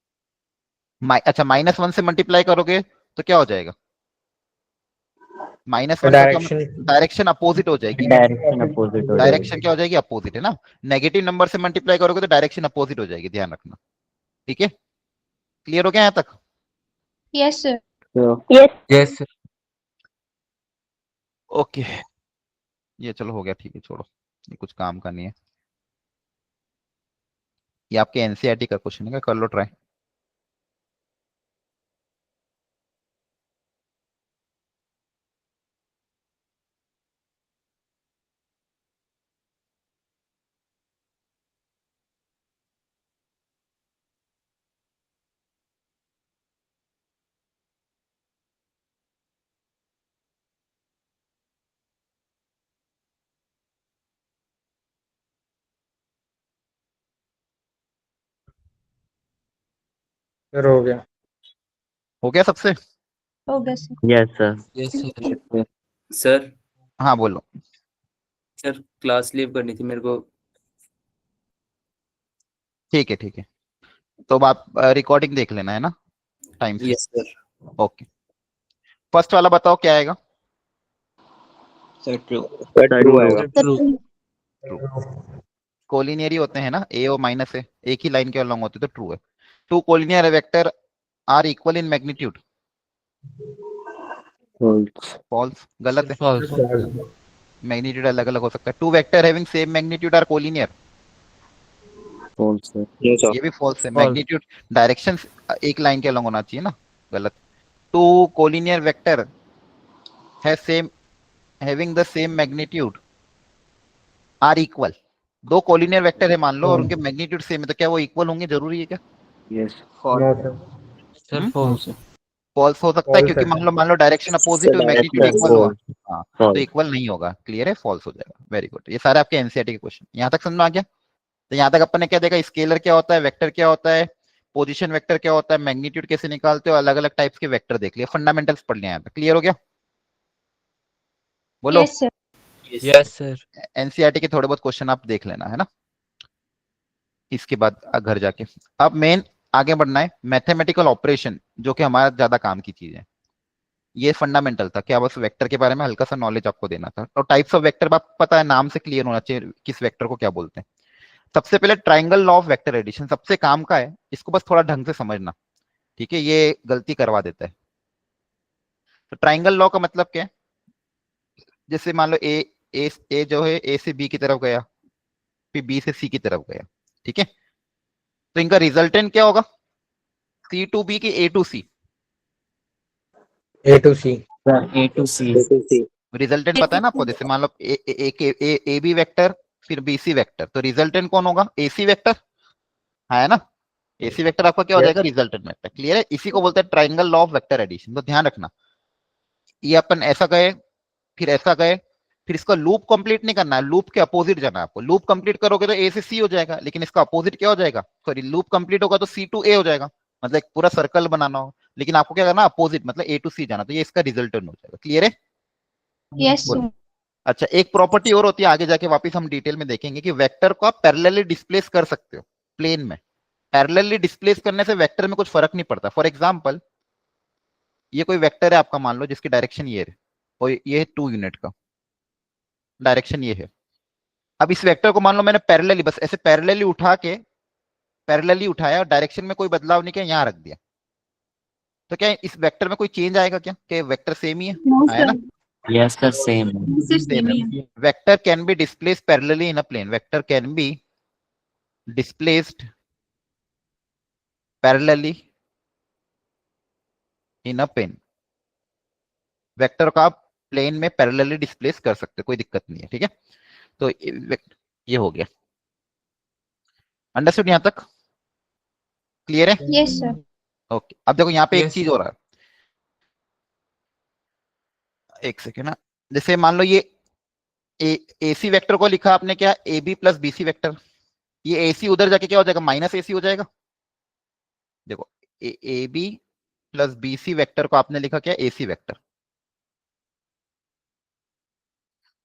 अच्छा -1 से मल्टीप्लाई करोगे तो क्या हो जाएगा? -1 का क्या? डायरेक्शन डायरेक्शन अपोजिट हो जाएगी। डायरेक्शन अपोजिट हो डायरेक्शन जाएगी। क्या हो जाएगी? अपोजिट है ना। नेगेटिव नंबर से मल्टीप्लाई करोगे तो डायरेक्शन अपोजिट हो जाएगी, ध्यान रखना, ठीक है। क्लियर हो गया यहाँ तक? Yes, sir. तो यस ओके, ये चलो हो गया, ठीक है, छोड़ो, ये कुछ काम का नहीं है। ये आपके एनसीईआरटी का क्वेश्चन है, कर लो ट्राई। सर हो गया। हो गया सबसे? होगा sir. Yes sir. Yes sir. Sir हाँ बोलो। सर क्लास लीव करनी थी मेरे को। ठीक है ठीक है, तो अब आप रिकॉर्डिंग देख लेना है ना टाइम से। Yes sir. ओके, फर्स्ट वाला बताओ क्या आएगा? सर ट्रू आएगा। ट्रू। कोलिनियर ही होते हैं ना, ए और माइनस है, एक ही लाइन के अलॉन्ग होते, तो ट्रू है। Two collinear vector are equal in magnitude, false, गलत है। मैग्नीट्यूड अलग अलग हो सकता है। Two vector having same magnitude are collinear, false sir. ये भी फॉल्स है। मैग्नीट्यूड डायरेक्शन एक लाइन के अलॉन्ग होना चाहिए ना, गलत। Two collinear vector have same having the same magnitude are equal, दो कोलिनियर वेक्टर है मान लो और उनके मैग्नीट्यूड सेम है, तो क्या वो इक्वल होंगे? जरूरी है क्या? यस। हम्म? फॉल्स। फॉल्स हो सकता है, False क्योंकि है। मान लो डायरेक्शन अपोजिट हुई, मैग्नीट्यूड Sir, इक्वल हुआ, false. हाँ तो False. इक्वल नहीं होगा। क्लियर है? फॉल्स हो जाएगा। वेरी गुड, ये सारे आपके एनसीईआरटी के क्वेश्चन यहाँ तक समझ में आ गया। तो यहाँ तक अपन ने क्या देखा? स्केलर क्या होता है, वेक्टर क्या होता है, पोजीशन वेक्टर क्या होता है, मैग्नीट्यूड कैसे निकालते हो, अलग अलग टाइप्स के वेक्टर देख लिया, फंडामेंटल्स पढ़ लिया। यहाँ तक क्लियर हो गया? बोलो। Yes, sir. Yes sir. NCERT के थोड़े बहुत क्वेश्चन आप देख लेना है ना, इसके बाद घर जाके अब मेन आगे बढ़ना है। मैथमेटिकल ऑपरेशन जो कि हमारा ज्यादा काम की चीज है, ये फंडामेंटल था, क्या बस वेक्टर के बारे में हल्का सा नॉलेज आपको देना था। और टाइप्स ऑफ वेक्टर आपको पता है, नाम से क्लियर होना चाहिए किस वेक्टर को क्या बोलते हैं। सबसे पहले triangle law of vector addition सबसे काम का है, इसको बस थोड़ा ढंग से समझना, ठीक है, ये गलती करवा देता है। तो ट्राइंगल लॉ का मतलब क्या है? जैसे मान लो ए जो है ए से बी की तरफ गया, फिर बी से सी की तरफ गया, ठीक है, तो इनका रिजल्टेंट क्या होगा? सी टू बी की A to C. A to C. A to C. Resultant पता है ना आपको? जैसे मान लो ए बी वेक्टर फिर बी सी वेक्टर, तो रिजल्टेंट कौन होगा? ए सी वेक्टर है ना। ए सी वेक्टर आपका क्या हो Yes. जाएगा? Resultant vector. क्लियर है? इसी को बोलते हैं triangle law of vector addition. तो ध्यान रखना, ये अपन ऐसा गए फिर ऐसा गए, फिर इसका लूप कंप्लीट नहीं करना है, लूप के अपोजिट जाना है आपको। लूप कंप्लीट करोगे तो ए से सी हो जाएगा, लेकिन इसका अपोजिट क्या हो जाएगा? सॉरी, लूप कंप्लीट होगा तो सी टू ए हो जाएगा, मतलब एक पूरा सर्कल बनाना हो, लेकिन आपको क्या करना? अपोजिट, मतलब ए टू सी जाना, तो ये इसका रिजल्टेंट हो जाएगा। क्लियर है? Yes, बोलो। sir. अच्छा, एक प्रॉपर्टी और होती है, आगे जाके वापस हम डिटेल में देखेंगे कि वेक्टर को आप पैरेलली डिस्प्लेस कर सकते हो प्लेन में, पैरेलली डिस्प्लेस करने से वेक्टर में कुछ फर्क नहीं पड़ता। फॉर एग्जांपल ये कोई वेक्टर है आपका, मान लो जिसकी डायरेक्शन ये है और ये है 2 यूनिट का, डायरेक्शन ये है। अब इस वेक्टर को मान लो मैंने पैरेलली, बस ऐसे पैरेलली उठा के, पैरेलली उठाया और डायरेक्शन में कोई बदलाव नहीं किया, यहां रख दिया, तो क्या इस वेक्टर में कोई चेंज आएगा क्या? क्या वेक्टर सेम ही है? No, आया ना? sir. Yes sir, same. This is Same same. है। Vector can be displaced parallelly in a plane. Vector can be displaced parallelly in a plane. Vector को आप प्लेन में पैरेलली डिस्प्लेस कर सकते हो, कोई दिक्कत नहीं है, ठीक है। तो ये हो गया, अंडरस्टूड यहां तक? क्लियर है? Yes, sir. ओके, अब देखो यहाँ पे एक Yes, चीज हो रहा है, एक सेकेंड ना। जैसे मान लो ये एसी वेक्टर को लिखा आपने क्या, A B plus B C vector, ये एसी उधर जाके क्या हो जाएगा, माइनस एसी हो जाएगा। देखो A B plus B C vector को आपने लिखा क्या, एसी वेक्टर,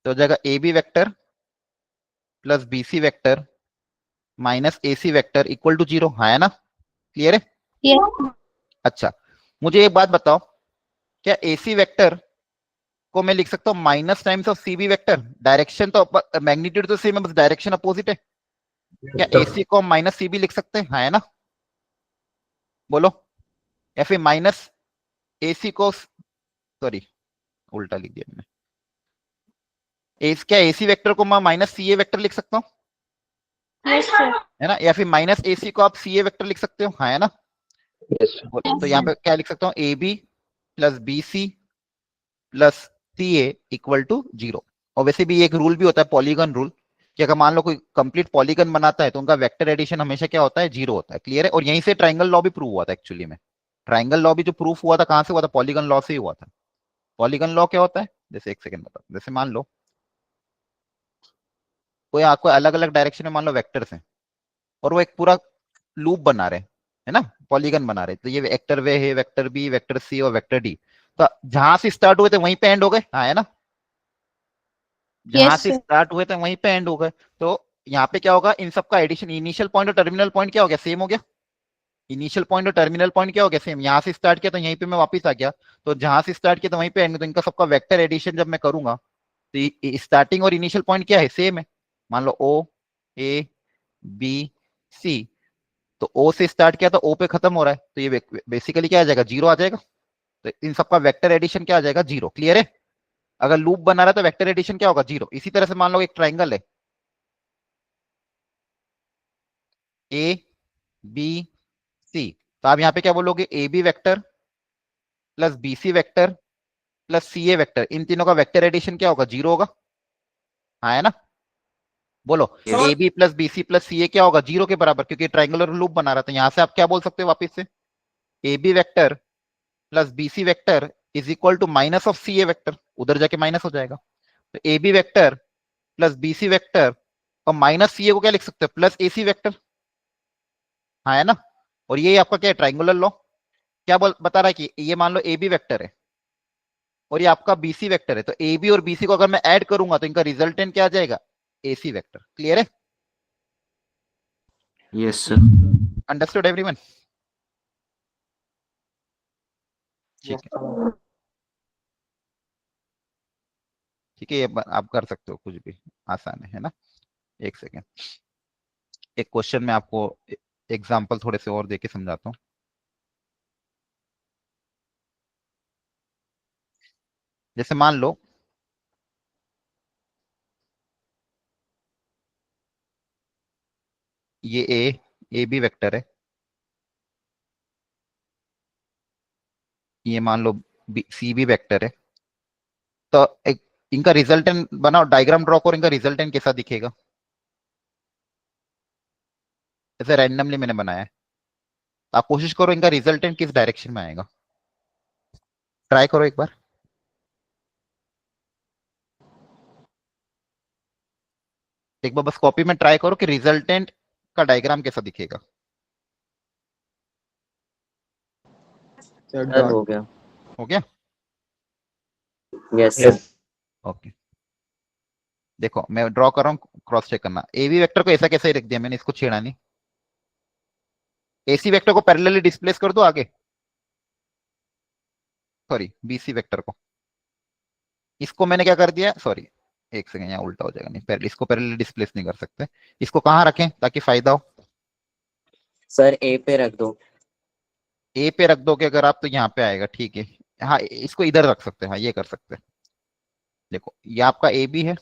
तो हो जाएगा A B vector plus B C vector minus A C vector equal to 0, हाँ है ना? क्लियर है? Yes. अच्छा, मुझे एक बात बताओ, क्या एसी वेक्टर को मैं लिख सकता हूँ minus times of C B vector? Direction तो मैग्नीट्यूड तो सेम है, बस डायरेक्शन अपोजिट है। क्या एसी को माइनस सी बी लिख सकते हैं, हाँ है ना? बोलो। या फिर माइनस एसी को, सॉरी उल्टा लिख दिया मैंने, क्या एसी वेक्टर को मैं माइनस सी ए वेक्टर लिख सकता हूँ, Yes, sir. है ना? या फिर माइनस एसी को आप सी ए वेक्टर लिख सकते हो, हाँ है ना? तो यहाँ पे क्या लिख सकता हूँ, A B plus B C plus C A equal to 0। और वैसे भी एक रूल भी होता है, पॉलीगन रूल, कि अगर मान लो कोई कंप्लीट पॉलीगन बनाता है तो उनका वेक्टर एडिशन हमेशा क्या होता है, 0 होता है। क्लियर है? और यहीं से ट्राइंगल लॉ भी प्रूव हुआ था एक्चुअली में। ट्राइंगल लॉ भी जो प्रूफ हुआ था कहां से हुआ था, पॉलीगन लॉ से ही हुआ था। पॉलीगन लॉ क्या होता है, जैसे एक सेकंड बताओ, जैसे मान लो कोई आपको अलग अलग डायरेक्शन में मान लो वेक्टर्स हैं और वो एक पूरा लूप बना रहे हैं, है ना, पॉलीगन बना रहे, तो ये वेक्टर वे है, वेक्टर बी, वेक्टर सी और वेक्टर डी। तो जहां से स्टार्ट हुए थे वहीं पे एंड हो गए, हाँ है ना? जहां Yes, से sir. स्टार्ट हुए थे वहीं पे एंड हो गए। तो यहाँ पे क्या होगा, इन सबका एडिशन, इनिशियल पॉइंट और टर्मिनल पॉइंट क्या हो गया, सेम हो गया। इनिशियल पॉइंट और टर्मिनल पॉइंट क्या हो गया, सेम। यहाँ से स्टार्ट किया तो यहीं पे मैं वापस आ गया, तो जहां से स्टार्ट किया तो वहीं पे एंड, तो इनका सबका वेक्टर एडिशन जब मैं करूंगा तो स्टार्टिंग और इनिशियल पॉइंट क्या है, सेम है। मान लो ओ ए बी सी, तो ओ से स्टार्ट किया तो ओ पे खत्म हो रहा है, तो ये बेसिकली क्या आ जाएगा, 0 आ जाएगा। तो इन सबका वेक्टर एडिशन क्या आ जाएगा, 0। क्लियर है? अगर लूप बना रहा है तो वेक्टर एडिशन क्या होगा, 0। इसी तरह से मान लो एक ट्राइंगल है ए बी सी, तो आप यहाँ पे क्या बोलोगे, A B vector plus B C vector plus C A vector, इन तीनों का वेक्टर एडिशन क्या होगा, 0 होगा, हाँ है ना? बोलो। A B plus B C plus C A क्या होगा, 0 के बराबर, क्योंकि ट्राइंगुलर लूप बना रहा था। यहां से आप क्या बोल सकते हो वापिस से, A B vector plus B C vector is equal to minus of C A vector, उधर जाके माइनस हो जाएगा। तो A B vector plus B C vector और माइनस सी ए को क्या लिख सकते हो, प्लस ए सी वेक्टर, हाँ है ना? और ये आपका क्या है, ट्राइंगुलर लॉ। क्या बता रहा है कि ये मान लो ए बी वेक्टर है और ये आपका बी सी वेक्टर है, तो ए बी और बी सी को अगर मैं ऐड करूंगा तो इनका रिजल्टेंट क्या आ जाएगा, ए सी वेक्टर। क्लियर है? Yes sir. Understood everyone? ठीक है, ठीक है, ये आप कर सकते हो, कुछ भी आसान है ना? एक सेकेंड, एक क्वेश्चन में आपको एग्जाम्पल थोड़े से और देके समझाता हूँ। जैसे मान लो ये ए बी वेक्टर है, ये मान लो सी बी वेक्टर है, तो एक इनका रिजल्टेंट बनाओ, डायग्राम ड्रॉ करो, इनका रिजल्टेंट कैसा दिखेगा। ऐसे रैंडमली मैंने बनाया है, तो आप कोशिश करो इनका रिजल्टेंट किस डायरेक्शन में आएगा, ट्राई करो एक बार। एक बार बस कॉपी में ट्राई करो कि रिजल्टेंट का डायग्राम कैसा दिखेगा। Sir हो गया. हो गया? Yes sir. ओके, देखो मैं ड्रॉ कर रहा हूँ, क्रॉस चेक करना। ए बी वेक्टर को ऐसा कैसे रख दिया मैंने, इसको छेड़ा नहीं, AC वेक्टर को पैरेलली डिस्प्लेस कर दो आगे, सॉरी BC वेक्टर को, इसको मैंने क्या कर दिया, सॉरी एक सेकंड, यहाँ उल्टा हो जाएगा, नहीं पहले इसको पैरेलली डिस्प्लेस नहीं कर सकते, इसको कहाँ रखें ताकि फायदा हो, सर ए पे रख दो। ए पे रख दोगे अगर आप तो यहाँ पे आएगा, ठीक है। हाँ इसको इधर रख सकते हैं, हाँ ये कर सकते हैं। देखो ये आपका ए बी है,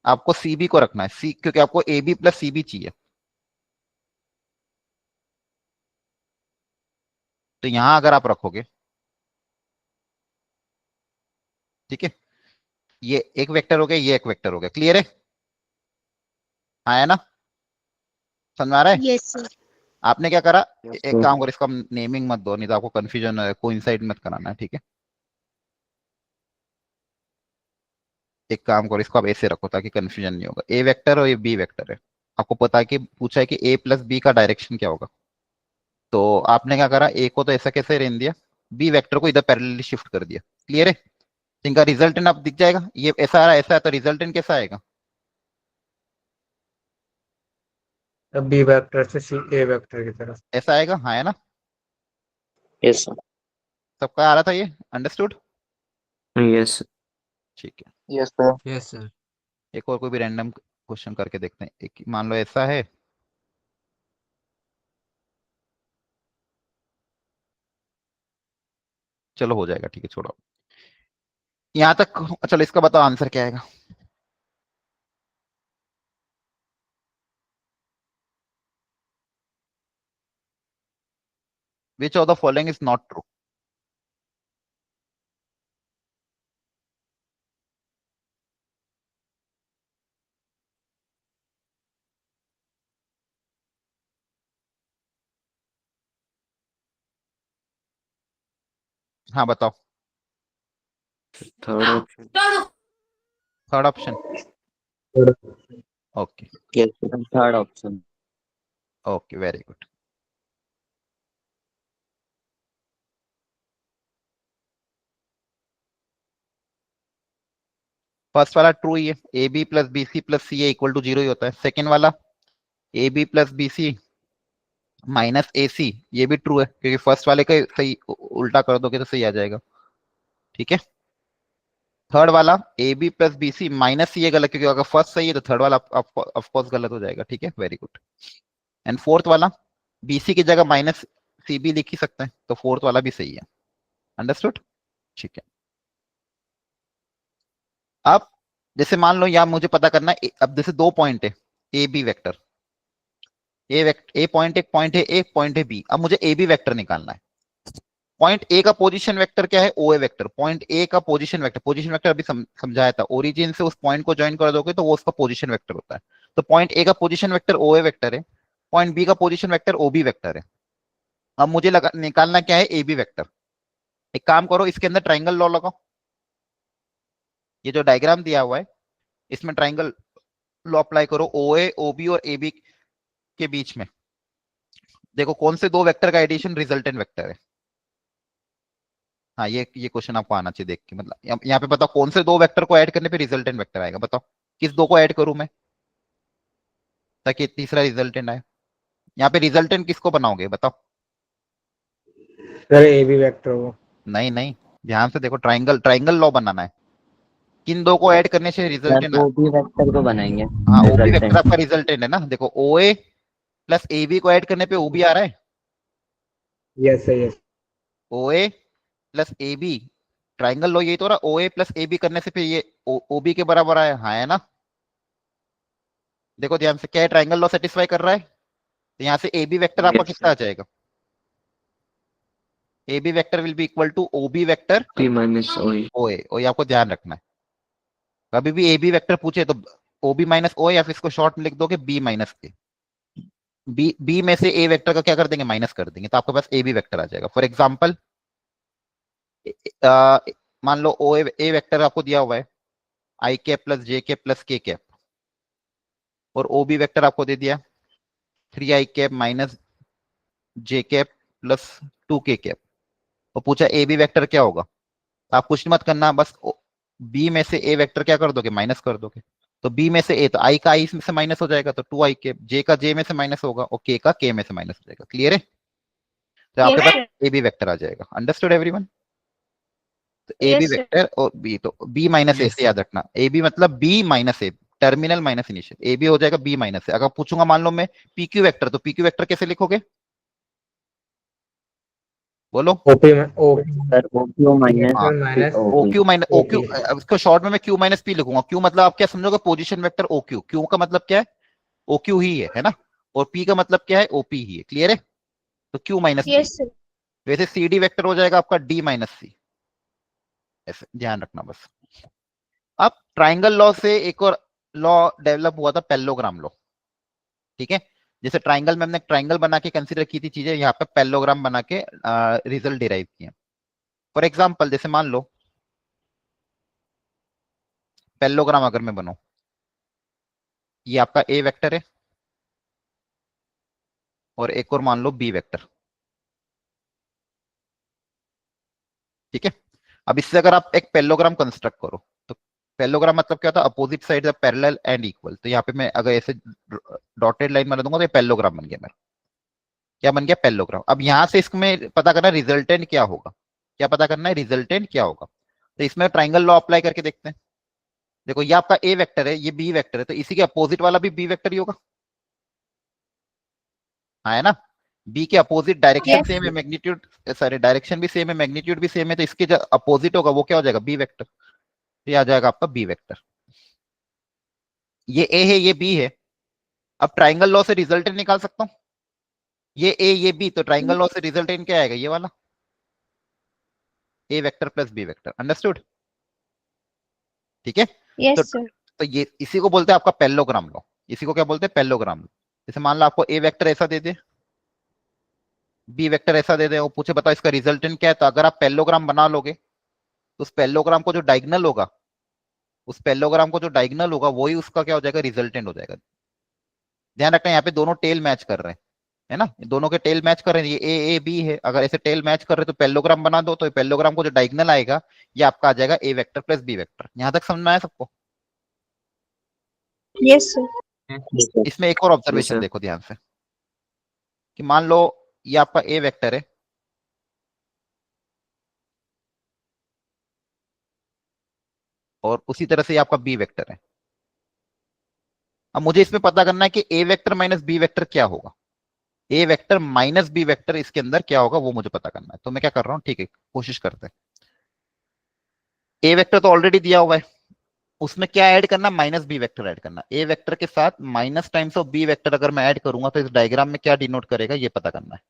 आपको सी बी को रखना है, सी क्योंकि आपको A B plus C B चाहिए, तो यहां अगर आप रखोगे, ठीक है, ये एक वेक्टर हो गया, ये एक वेक्टर हो गया, क्लियर है, हाँ है ना, समझ में आ रहा है। Yes sir. आपने क्या करा, Yes, एक sir. काम करो, इसका नेमिंग मत दो, नहीं तो आपको कंफ्यूजन कोइंसाइड मत कराना है, ठीक है। एक काम करो, इसको आप ऐसे रखो ताकि कंफ्यूजन नहीं होगा, ए वेक्टर और ये बी वेक्टर है, आपको पता है कि पूछा है कि ए प्लस बी का डायरेक्शन क्या होगा, तो आपने क्या करा, ए को तो ऐसा कैसे रहने दिया, बी वेक्टर को इधर पैरेलली शिफ्ट कर दिया, क्लियर है। तो इनका रिजल्टेंट आप दिख जाएगा, ये ऐसा आ रहा है, ऐसा है, तो रिजल्टेंट कैसा आएगा, बी वेक्टर से सी ए वेक्टर की तरफ। ऐसा आएगा, हाँ है ना, यस सर। सबका आ रहा था ये, अंडरस्टूड, यस। ठीक है। Yes sir. Yes sir. एक और कोई भी रैंडम क्वेश्चन करके देखते हैं, एक मान लो ऐसा है, चलो हो जाएगा, ठीक है छोड़ो, यहाँ तक चलो, इसका बताओ आंसर क्या आएगा, which of the following is not true, हाँ बताओ, third option. Third option, okay yes sir, third option. Okay very good. First वाला ट्रू ही है, A B plus B C plus C equal to zero ही होता है, second वाला A B plus B C minus A C, ये भी true है, क्योंकि फर्स्ट वाले का सही उल्टा कर दोगे तो सही आ जाएगा, ठीक है। थर्ड वाला A B plus B C minus C, ये गलत, क्योंकि अगर फर्स्ट सही है तो थर्ड वाला ऑफकोर्स गलत हो जाएगा, ठीक है, वेरी गुड। एंड फोर्थ वाला बी सी की जगह माइनस सी बी लिख ही सकते हैं, तो फोर्थ वाला भी सही है, अंडरस्टूड, ठीक है। अब जैसे मान लो यहाँ मुझे पता करना है, अब जैसे दो पॉइंट है, A B vector, A point, एक पॉइंट है, एक पॉइंट है बी, अब मुझे ए बी वेक्टर निकालना है। पॉइंट ए का पोजीशन वेक्टर क्या है, ओ ए वेक्टर, पॉइंट ए का पोजीशन वेक्टर अभी समझाया था, ओरिजिन से उस पॉइंट को ज्वाइन कर दोगे तो वो उसका पोजीशन वेक्टर होता है, तो पॉइंट ए का position vector O A vector है, पॉइंट बी का position vector O B vector है। अब मुझे निकालना क्या है, ए बी वेक्टर। एक काम करो, इसके अंदर ट्राइंगल लॉ लगाओ, ये जो डायग्राम दिया हुआ है इसमें ट्राइंगल लॉ अप्लाई करो, ओ ए ओ बी और ए बी के बीच में, देखो कौन से दो वेक्टर का एडिशन रिजल्टेंट वेक्टर है। हाँ ये क्वेश्चन आपको आना चाहिए देख के, मतलब यहाँ पे बताओ कौन से दो वेक्टर को ऐड करने पे रिजल्टेंट वेक्टर आएगा, बताओ किस दो को ऐड करूं मैं ताकि तीसरा रिजल्टेंट आए, यहाँ पे रिजल्टेंट किसको बनाओगे बताओ, सर ए बी वेक्टर को। नहीं नहीं, ध्यान से देखो, ट्राइंगल लॉ बनाना है, किन दो को ऐड करने से रिजल्टेंट, ओ बी वेक्टर को बनाएंगे। हाँ ओ बी वेक्टर रिजल्टेंट। आपका रिजल्टेंट है ना, देखो O A plus A B को ऐड करने पे ओ बी आ रहा है, yes sir. Yes. O A plus A B, triangle law यही तो रहा, ओ ए प्लस ए बी करने से फिर ये ओ बी के बराबर आया, हाँ है ना। देखो ध्यान से, क्या है, ट्राइंगल लॉ सेटिस्फाई कर रहा है, तो यहाँ से ए बी वेक्टर आपका Yes, कितना आ जाएगा, A B vector will be equal to O B vector P minus O A. O A, और ये आपको ध्यान रखना है, कभी भी ए बी वेक्टर पूछे तो ओ बी माइनस ओ, या फिर इसको शॉर्ट में लिख दोगे बी माइनस ए, बी में से ए वेक्टर का क्या कर देंगे, माइनस कर देंगे, तो आपके पास ए बी वेक्टर आ जाएगा। फॉर एग्जाम्पल मान लो ओ ए वेक्टर आपको दिया हुआ है आई कैप प्लस जे कैप प्लस के कैप, और ओ बी वेक्टर आपको दे दिया 3 आई कैप माइनस जे कैप प्लस 2 के कैप, और पूछा ए बी वेक्टर क्या होगा, तो आप कुछ मत करना, बस बी में से ए वेक्टर क्या कर दोगे, माइनस कर दोगे, तो बी में से ए, तो आई का आई में से माइनस हो जाएगा, तो 2i के, जे का जे में से माइनस होगा और के का के में से माइनस हो जाएगा। क्लियर है? तो आपके Yes, पास ए बी वेक्टर आ जाएगा। Understood everyone? तो A B Yes, sir. Vector और बी, तो बी माइनस ए Yes, से याद रखना, ए बी मतलब B minus A, terminal minus initial, A B हो जाएगा बी माइनस ए। अगर पूछूंगा मान लो मैं पी क्यू वेक्टर, तो पी क्यू वेक्टर कैसे लिखोगे? बोलो। ओपी में ओ सर OQ माइनस हाँ, minus O Q minus O Q, OP. इसको शॉर्ट में मैं क्यू माइनस पी लिखूंगा। क्यू मतलब आप क्या समझोगे? Position vector O Q, Q का मतलब क्या है? ओ क्यू ही है ना? और पी का मतलब क्या है? ओपी ही है। क्लियर है? तो Q minus P. Yes, sir. वैसे सी डी वेक्टर हो जाएगा आपका डी माइनस सी, ऐसे ध्यान रखना बस। अब ट्राइंगल लॉ से एक और लॉ डेवलप हुआ था, पेलोग्राम लॉ। ठीक है? जैसे ट्राइंगल में हमने ट्राइंगल बना के कंसीडर की थी चीजें, यहाँ पे पेलोग्राम बना के रिजल्ट डिराइव किए। फॉर एग्जाम्पल जैसे मान लो पेलोग्राम अगर मैं बनाऊं, ये आपका ए वेक्टर है और एक और मान लो बी वेक्टर। ठीक है? अब इससे अगर आप एक पेलोग्राम कंस्ट्रक्ट करो, तो पेलोग्राम मतलब क्या होता है? Opposite side parallel and equal. तो यहाँ पे मैं अगर ऐसे डॉटेड लाइन बना दूंगा तो ये पेलोग्राम बन गया मेरा। क्या बन गया? पेलोग्राम। अब यहां से इसमें पता करना रिजल्टेंट क्या होगा। क्या पता करना है? रिजल्टेंट क्या होगा। तो इसमें ट्राइंगल लॉ अप्लाई करके देखते हैं। देखो ये आपका ए वेक्टर है, ये बी वेक्टर है, तो इसी के अपोजिट वाला भी बी वेक्टर ही होगा। हाँ, है ना? बी के अपोजिट डायरेक्शन Yes. सेम है, मैग्नीट्यूड सॉरी डायरेक्शन भी सेम है, मैग्नीट्यूड भी सेम है, तो इसके जो अपोजिट होगा वो क्या हो जाएगा? B vector. तो ये आ जाएगा आपका बी वेक्टर। ये ए है, ये बी है। अब ट्राइंगल लॉ से रिजल्टेंट निकाल सकता हूं। ये ए ये बी, तो ट्राइंगल लॉ से रिजल्टेंट क्या आएगा? ये वाला A vector plus B vector. Understood? ठीक है? तो Yes, sir. ये इसी को बोलते हैं आपका पेलोग्राम लॉ। इसी को क्या बोलते हैं? पेलोग्राम लॉ। जैसे मान लो आपको ए वेक्टर ऐसा दे दे, बी वेक्टर ऐसा दे दे, वो पूछे बताओ इसका रिजल्टेंट क्या है, तो अगर आप पेलोग्राम बना लोगे तो उस पेलोग्राम को जो डायगोनल होगा, उस पेलोग्राम को जो डायगोनल होगा वही उसका क्या हो जाएगा? रिजल्टेंट हो जाएगा। ध्यान रखना यहाँ पे दोनों टेल मैच कर रहे हैं, है ना? दोनों के टेल मैच कर रहे हैं। ये ए बी है, अगर ऐसे टेल मैच कर रहे हैं तो पेलोग्राम बना दो, तो पेलोग्राम को जो डायगोनल आएगा ये आपका आ जाएगा ए वेक्टर प्लस बी वेक्टर। यहां तक समझ में आया सबको? Yes, sir. इसमें एक और ऑब्जर्वेशन sir. देखो ध्यान से, कि मान लो ये आपका ए वेक्टर है और उसी तरह से ये आपका बी वेक्टर है। अब मुझे इसमें पता करना है कि ए वेक्टर माइनस बी वेक्टर क्या होगा। ए वेक्टर माइनस बी वेक्टर इसके अंदर क्या होगा वो मुझे पता करना है। तो मैं क्या कर रहा हूँ, ठीक है, कोशिश करते हैं। ए वेक्टर तो ऑलरेडी दिया हुआ है, उसमें क्या ऐड करना? माइनस बी वेक्टर ऐड करना। ए वेक्टर के साथ minus times of B vector अगर मैं ऐड करूंगा तो इस डायग्राम में क्या डिनोट करेगा ये पता करना है।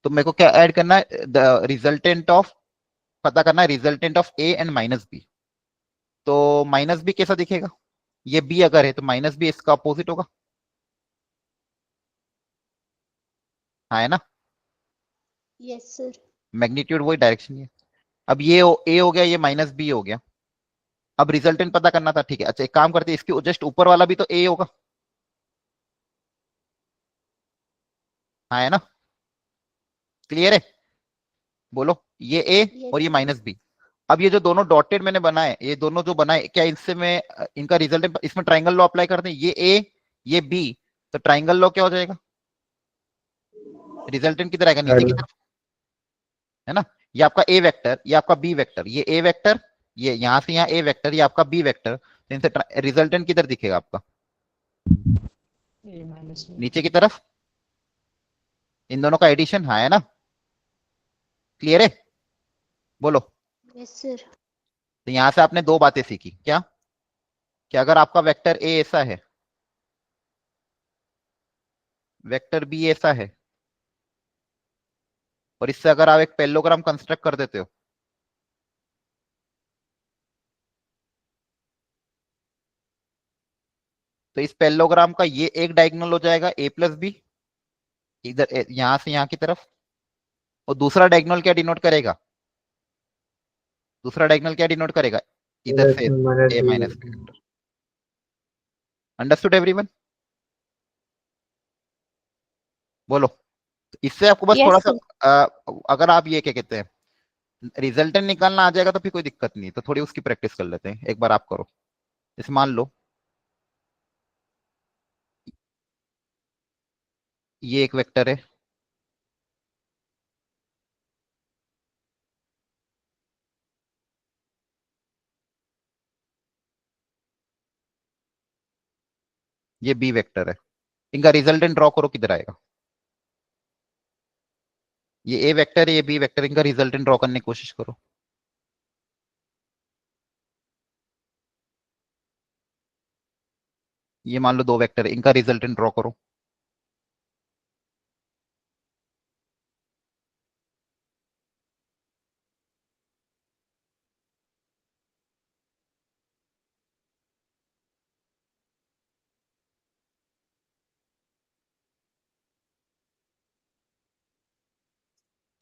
तो मेरे को क्या ऐड करना है? द रिजल्टेंट ऑफ, पता करना है resultant of A and minus B. तो माइनस बी कैसा दिखेगा? ये बी अगर है तो माइनस बी इसका अपोजिट होगा। हाँ, है ना? Yes, sir. मैग्नीट्यूड वही, डायरेक्शन ये। अब ये ए हो गया, ये माइनस बी हो गया। अब रिजल्टेंट पता करना था, ठीक है। अच्छा एक काम करते हैं, इसके जस्ट ऊपर वाला भी तो ए होगा। हाँ, है ना? क्लियर है? बोलो। ये ए और ये माइनस बी। अब ये जो दोनों डॉटेड मैंने बनाए, ये दोनों जो बनाए, क्या इनसे मैं इनका रिजल्टेंट, इसमें ट्राइंगल लॉ अप्लाई करते हैं, ये ए ये बी, तो ट्राइंगल लॉ क्या हो जाएगा? रिजल्टेंट किधर आएगा? नीचे की तरफ, है ना? ये आपका ए वेक्टर, ये आपका बी वेक्टर, ये ए वेक्टर, ये यहां से यहाँ ए वेक्टर, ये आपका बी वेक्टर। तो इनसे रिजल्टेंट किधर दिखेगा आपका? नीचे की तरफ, इन दोनों का एडिशन। हाँ, है ना? क्लियर है? बोलो। Yes, sir. तो यहां से आपने दो बातें सीखी। क्या? कि अगर आपका वेक्टर ए ऐसा है, वेक्टर बी ऐसा है, और इससे अगर आप एक पेलोग्राम कंस्ट्रक्ट कर देते हो, तो इस पेलोग्राम का ये एक डायगोनल हो जाएगा ए प्लस बी, इधर यहां से यहां की तरफ। और दूसरा डायगोनल क्या डिनोट करेगा? दूसरा डायगोनल क्या डिनोट करेगा? इधर से ए माइनस बी। Understood everyone? बोलो। तो इससे आपको बस Yes, थोड़ा sir. सा अगर आप ये क्या कहते हैं रिजल्टेंट निकालना आ जाएगा तो फिर कोई दिक्कत नहीं, तो थोड़ी उसकी प्रैक्टिस कर लेते हैं। एक बार आप करो। जैसे मान लो ये एक वेक्टर है, ये बी वेक्टर है, इनका रिजल्टेंट ड्रॉ करो, किधर आएगा? ये ए वेक्टर है, ये बी वेक्टर, इनका रिजल्टेंट ड्रॉ करने की कोशिश करो। ये मान लो दो वेक्टर है, इनका रिजल्टेंट ड्रॉ करो।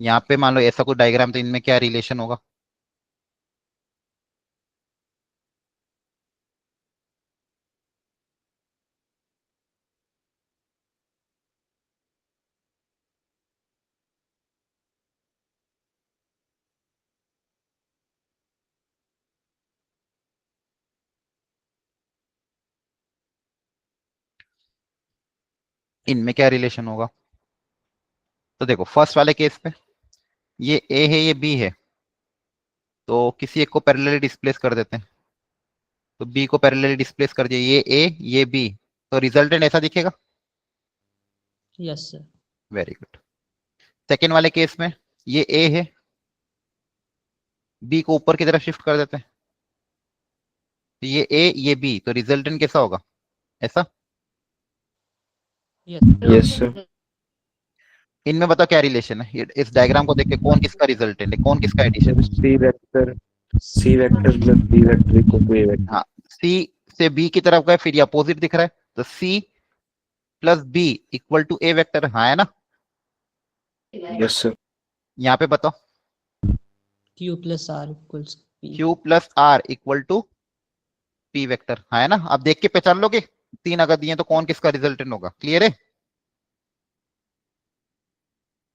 यहाँ पे मान लो ऐसा कोई डायग्राम, तो इनमें क्या रिलेशन होगा? इनमें क्या रिलेशन होगा? तो देखो फर्स्ट वाले केस पे ये ए है, ये बी है, तो किसी एक को पैरेलली डिस्प्लेस कर देते हैं, तो बी को पैरेलली डिस्प्लेस कर दिया, ये ए ये बी, तो रिजल्टेंट ऐसा दिखेगा। Yes sir. Very good. Second वाले केस में ये ए है, बी को ऊपर की तरफ शिफ्ट कर देते हैं, तो ये ए ये बी, तो रिजल्टेंट कैसा होगा? ऐसा। Yes sir. इनमें बताओ क्या रिलेशन है? इस डायग्राम को देख के कौन किसका रिजल्टेंट है, कौन किसका एडिशन है? C vector plus B vector equal to A vector. हाँ, सी से बी की तरफ गए, फिर ये अपोजिट दिख रहा है, तो C plus B equal to A vector, हाँ है ना? Yes sir. यहाँ पे बताओ Q plus R equals P. Q plus R equal to P vector, हाँ है ना? अब देख के पहचान लोगे, तीन अगर दिए तो कौन किसका रिजल्टेंट होगा। क्लियर है?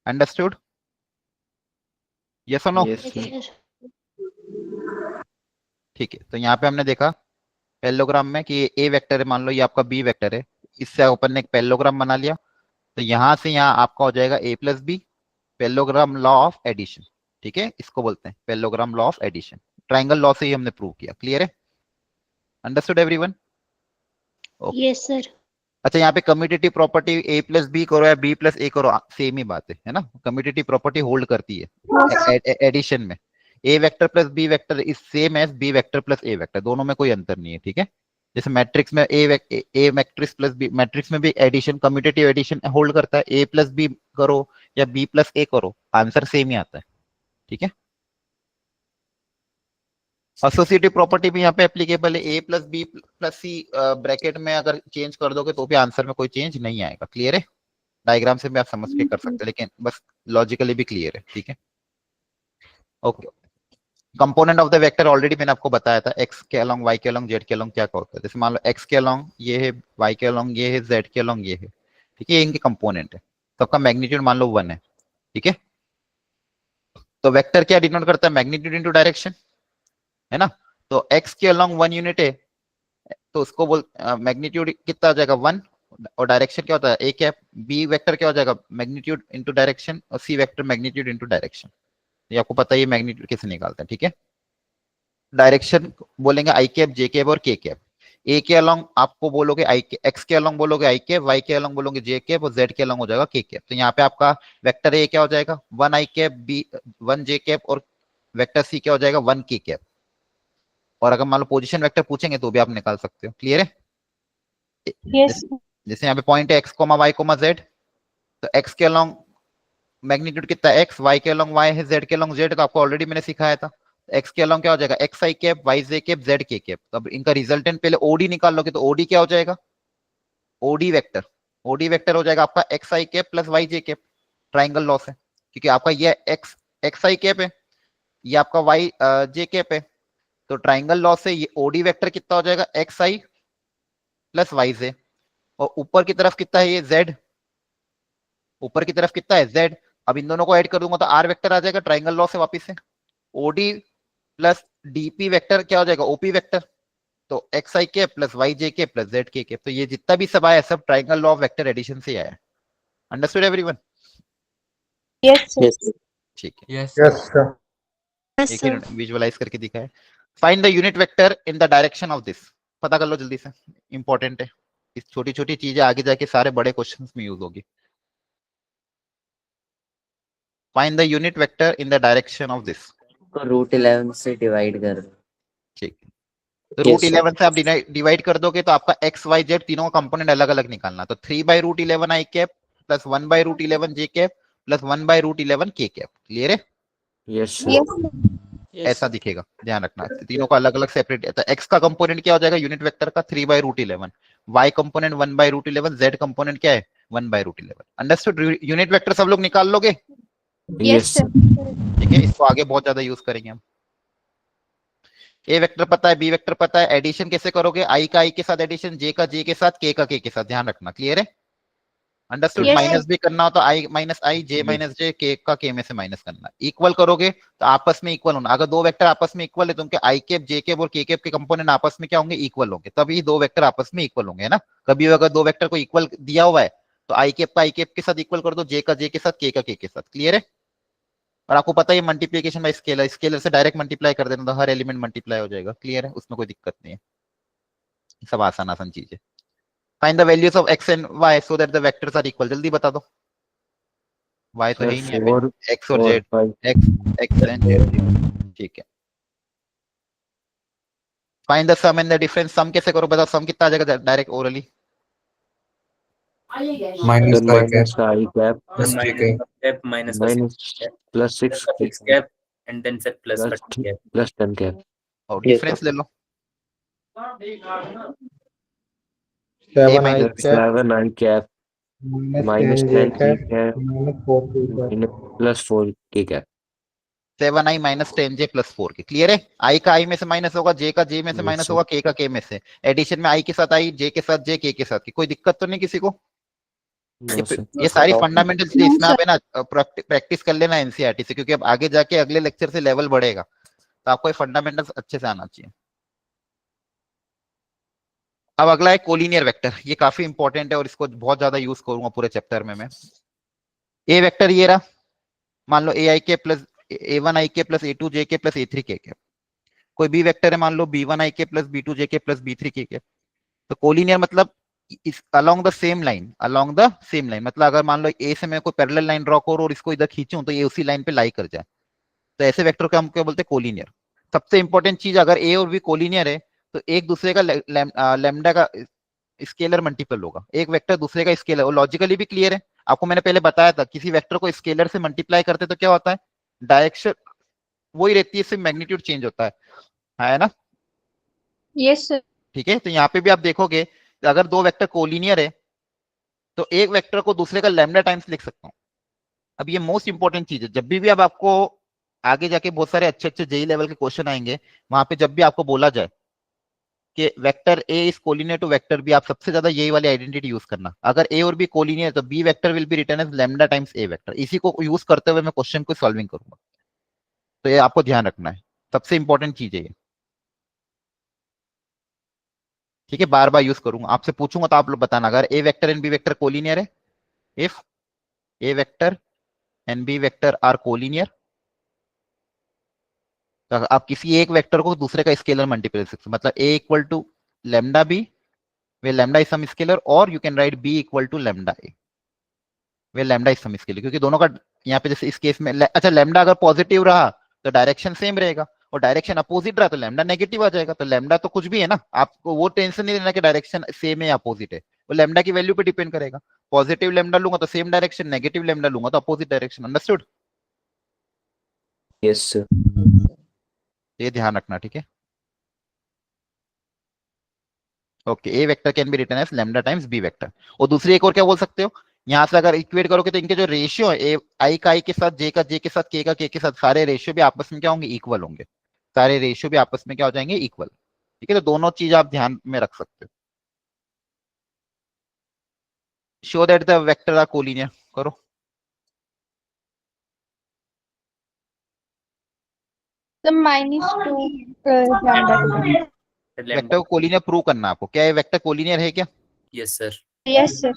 अंडरस्टूड? यस और no? Yes yes sir. Sir. ठीक है, तो यहाँ पे हमने देखा पैरेललोग्राम में कि ये ए वेक्टर है, मान लो ये आपका बी वेक्टर है, इससे अपन ने एक पैरेललोग्राम बना लिया, तो यहां से यहाँ आपका हो जाएगा A plus B, parallelogram law of addition. ठीक है, इसको बोलते हैं parallelogram law of addition. Triangle law से ही हमने प्रूव किया। क्लियर है? Understood everyone? Yes sir. अच्छा, यहाँ पे commutative property A plus B करो या बी प्लस ए करो, सेम ही बात है ना? कम्यूटेटिव प्रॉपर्टी होल्ड करती है एडिशन में। A vector plus B vector is same as B vector plus A vector, दोनों में कोई अंतर नहीं है। ठीक है, जैसे मैट्रिक्स में ए मैट्रिक्स प्लस बी, मैट्रिक्स में भी एडिशन, कम्यूटेटिव एडिशन होल्ड करता है। ए प्लस बी करो या बी प्लस ए करो, आंसर सेम ही आता है। ठीक है, एसोसिएटिव प्रॉपर्टी भी यहाँ पे एप्लीकेबल है। ए प्लस बी प्लस सी ब्रैकेट में अगर चेंज कर दोगे तो भी आंसर में कोई चेंज नहीं आएगा। क्लियर है? डायग्राम से भी आप समझ के कर सकते हैं, लेकिन बस लॉजिकली भी क्लियर है। ठीक है, okay. Component of the vector already मैंने आपको बताया था, एक्स के अलोंग, वाई के अलोंग, जेड के अलोंग क्या होता है। जैसे मान लो एक्स के अलोंग ये है, वाई के अलोंग ये है, जेड के अलोंग ये है। ठीक है, ये इनके कंपोनेंट है, सबका मैग्नीट्यूड मान लो 1 है। ठीक है, तो वेक्टर क्या डिनोट करता है? मैग्नीट्यूड इनटू डायरेक्शन, है ना? तो एक्स के अलोंग 1 यूनिट है, तो उसको बोल मैग्नीट्यूड कितना हो जाएगा? 1, और डायरेक्शन क्या होता है? A cap. बी वेक्टर क्या हो जाएगा? मैग्नीट्यूड इनटू डायरेक्शन, और C vector magnitude into direction. ये आपको पता है ये मैग्नीट्यूड कैसे निकालते हैं। ठीक है, डायरेक्शन बोलेंगे आई कैप, जे कैप और के कैप। ए के अलोंग आपको बोलोगे आई, एक्स के अलोंग बोलोगे आई कैप, वाई के अलोंग बोलोगे जे कैप, और जेड के अलोंग हो जाएगा के कैप। तो यहाँ पे आपका वेक्टर ए क्या हो जाएगा? 1 आई कैप, बी 1 जे कैप, और वेक्टर सी क्या हो जाएगा? 1 के कैप। और अगर मान लो पोजीशन वेक्टर पूछेंगे तो भी आप निकाल सकते हो। क्लियर है? यस जैसे यहाँ पे पॉइंट है x comma y comma z, तो एक्स के अलोंग मैग्नीट्यूड कितना है? एक्स, वाई के अलोंग वाई है, जेड के अलोंग जेड, तो आपको ऑलरेडी मैंने सिखाया था। एक्स के अलोंग क्या हो जाएगा? X i cap, y j cap, Z k cap. तो अब इनका रिजल्टेंट पहले ओडी निकाल लोगे, तो ओडी क्या हो जाएगा? ओडी वेक्टर, ओडी वेक्टर हो जाएगा आपका x i cap plus y j cap, triangle law से, क्योंकि आपका ये एक्स एक्स आई कैप है, ये आपका वाई जे कैप है, तो ट्राइंगल लॉ से ये ओडी वेक्टर कितना हो जाएगा? एक्स आई प्लस वाई जे, और ऊपर की तरफ कितना है? ये जेड, ऊपर की तरफ कितना है? जेड। अब इन दोनों को ऐड कर दूंगा तो आर वेक्टर आ जाएगा ट्राइंगल लॉ से वापस से। ओडी प्लस डीपी वेक्टर क्या हो जाएगा? OP vector. तो x i cap plus y j cap plus z k cap, तो ये जितना भी सब आया सब triangle law of vector addition से आया है। Understood everyone? Yes, sir. Yes. ठीक है, Yes. Yes, एक sir. ही विजुअलाइज करके दिखा है। Find the unit vector in the direction of this, पता कर लो जल्दी से, इंपॉर्टेंट है। इस छोटी छोटी चीजें आगे जाके सारे बड़े क्वेश्चंस में यूज होगी। Find the unit vector in the direction of this. तो √11 से डिवाइड कर दो। ठीक है, तो रूट Yes, sir. 11 से आप डिवाइड कर दोगे तो आपका एक्स वाई जेड तीनों का कंपोनेंट अलग अलग निकालना। तो 3/√11 आई कैप प्लस 1/√11 जे कैप प्लस 1/√11 के कैप। क्लियर है? Yes, sir. Yes, sir. Yes, ऐसा sir. दिखेगा, ध्यान रखना, तीनों का अलग अलग सेपरेट है। तो एक्स का कंपोनेंट क्या हो जाएगा यूनिट वेक्टर का? 3/√11, वाई कंपोनेंट 1/√11, जेड कंपोनेंट क्या है? 1/√11। अंडरस्टूड? यूनिट वेक्टर सब लोग निकाल लोगे? Yes, sir. ठीक है, इसको आगे बहुत ज्यादा यूज करेंगे हम। ए वेक्टर पता है, बी वेक्टर पता है, एडिशन कैसे करोगे? आई का आई के साथ एडिशन, जे का जे के साथ, के का के साथ, ध्यान रखना। क्लियर है? अंडरस्टूड? Yes, माइनस भी करना हो तो आई माइनस आई, जे माइनस जे, के का के में से माइनस करना। इक्वल करोगे तो आपस में इक्वल होना। अगर दो वेक्टर आपस में इक्वल है तो उनके आई कैप जे कैप और के कैप के कंपोनेंट आपस में क्या होंगे? इक्वल होंगे, तभी दो वेक्टर आपस में इक्वल होंगे, है ना? कभी अगर दो वेक्टर को इक्वल दिया हुआ है तो आई कैप का आई कैप के साथ इक्वल कर दो, जे का जे के साथ, के का के साथ। क्लियर है? और आपको पता है मल्टीप्लीकेशन बाय स्केलर, स्केलर से डायरेक्ट मल्टीप्लाई कर देना तो हर एलिमेंट मल्टीप्लाई हो जाएगा। क्लियर है? उसमें कोई दिक्कत नहीं है, सब आसान आसान चीज है। Find the values of x and y so that the vectors are equal. जल्दी बता दो। वाई तो है ही नहीं यहाँ Sir, पे, एक्स और 4, z, 5. X x and z. ठीक है, find the sum and the difference. Sum कैसे करो बताओ? सम कितना आ जाएगा direct orally? Minus Then I cap. minus I cap. Plus J cap. Cap minus Minus plus 6 6 cap and then set plus plus 30 cap. plus 10 cap. और Yes, difference ले लो। 7 I minus cap. 7 I cap minus 10 J cap Minus 4 K cap. minus plus 4 K cap. 7i minus 10j plus 4 के। Clear है? आई का आई में से minus होगा, जे का जे में से Yes, माइनस sir. होगा, के का के में से। एडिशन में आई के साथ आई, जे के साथ जे, के साथ की। कोई दिक्कत तो नहीं किसी को? No, sir. ये सारी फंडामेंटल चीजें No, इसमें आप है ना प्रैक्टिस कर लेना एनसीईआरटी से, क्योंकि अब आगे जाके अगले लेक्चर से लेवल बढ़ेगा तो आपको ये फंडामेंटल्स अच्छे से आना चाहिए। अब अगला है कोलिनियर वेक्टर। ये काफी इंपॉर्टेंट है और इसको बहुत ज्यादा यूज करूंगा पूरे चैप्टर में मैं। ए वेक्टर ये रहा, मान लो ए आई के प्लस A1 आई के प्लस A2 जे के प्लस A3 के। कोई बी वेक्टर है, मान लो B1 आई के प्लस B2 जे के प्लस B3 के। तो कोलिनियर मतलब इस along the same line, along the same line मतलब अगर मान लो ए से मैं कोई पैरेलल लाइन ड्रॉ करूं और इसको इधर खींचूं तो ये उसी लाइन पे लाई कर जाए, तो ऐसे वेक्टर को हम क्या बोलते हैं? कोलिनियर। सबसे इंपॉर्टेंट चीज, अगर ए और बी कोलिनियर है तो एक दूसरे का लैम्डा का स्केलर मल्टीपल होगा। एक वेक्टर दूसरे का स्केलर, और लॉजिकली भी क्लियर है। आपको मैंने पहले बताया था, किसी वेक्टर को स्केलर से मल्टीप्लाई करते तो क्या होता है? डायरेक्शन वही रहती है, सिर्फ मैग्नीट्यूड चेंज होता है ना? Yes, sir. ठीक है, तो यहाँ पे भी आप देखोगे अगर दो वेक्टर कोलिनियर है तो एक वेक्टर को दूसरे का लैम्डा टाइम्स लिख सकता हूँ। अब ये मोस्ट इंपॉर्टेंट चीज है, जब भी अब आपको आगे जाके बहुत सारे अच्छे अच्छे जेई लेवल के क्वेश्चन आएंगे, वहां पे जब भी आपको बोला जाए कि vector A is collinear to vector B, आप सबसे ज्यादा यही वाली आइडेंटिटी यूज करना। अगर ए और बी कोलिनियर तो B vector will be written as lambda times A vector. इसी को यूज करते हुए मैं क्वेश्चन को सॉल्विंग करूंगा, तो ये आपको ध्यान रखना है, सबसे इंपॉर्टेंट चीज है ये। ठीक है, बार बार यूज करूंगा, आपसे पूछूंगा तो आप लोग बताना अगर A vector and B vector collinear है। If A vector and B vector are collinear, तो आप किसी एक वेक्टर को दूसरे का स्केलर मल्टीपल लिख सकते, मतलब A equal to lambda B where lambda is some scalar, और you can write B equal to lambda A where lambda is some scalar. क्योंकि दोनों का यहाँ पे जैसे इस केस में अच्छा लैम्डा अगर पॉजिटिव रहा तो डायरेक्शन सेम रहेगा, और डायरेक्शन अपोजिट रहा तो लैम्डा नेगेटिव आ जाएगा। तो लैम्डा तो कुछ भी है ना, आपको वो टेंशन नहीं लेना कि डायरेक्शन सेम है या अपोजिट है, वो लैम्डा की वैल्यू पे डिपेंड करेगा। पॉजिटिव लैम्डा लूंगा तो सेम डायरेक्शन, नेगेटिव लैम्डा लूंगा तो opposite direction. Understood? Yes, sir. ये ध्यान रखना, ठीक है? Okay, A vector can be written as lambda times B vector. और दूसरी एक और क्या बोल सकते हो, यहां से अगर इक्वेट करोगे तो इनके जो रेशियो है आई का आई के साथ, जे का जे के साथ, के का के साथ, सारे रेशियो भी आपस में क्या होंगे? इक्वल होंगे। सारे रेशियो भी आपस में क्या हो जाएंगे? इक्वल। ठीक है, तो दोनों चीज आप ध्यान में रख सकते हो। Show that the vector are collinear करो। The minus 2 lambda. वेक्टर को कोलिनियर प्रूव करना है आपको। क्या ये वेक्टर कोलिनियर है क्या? Yes, sir. Yes, sir.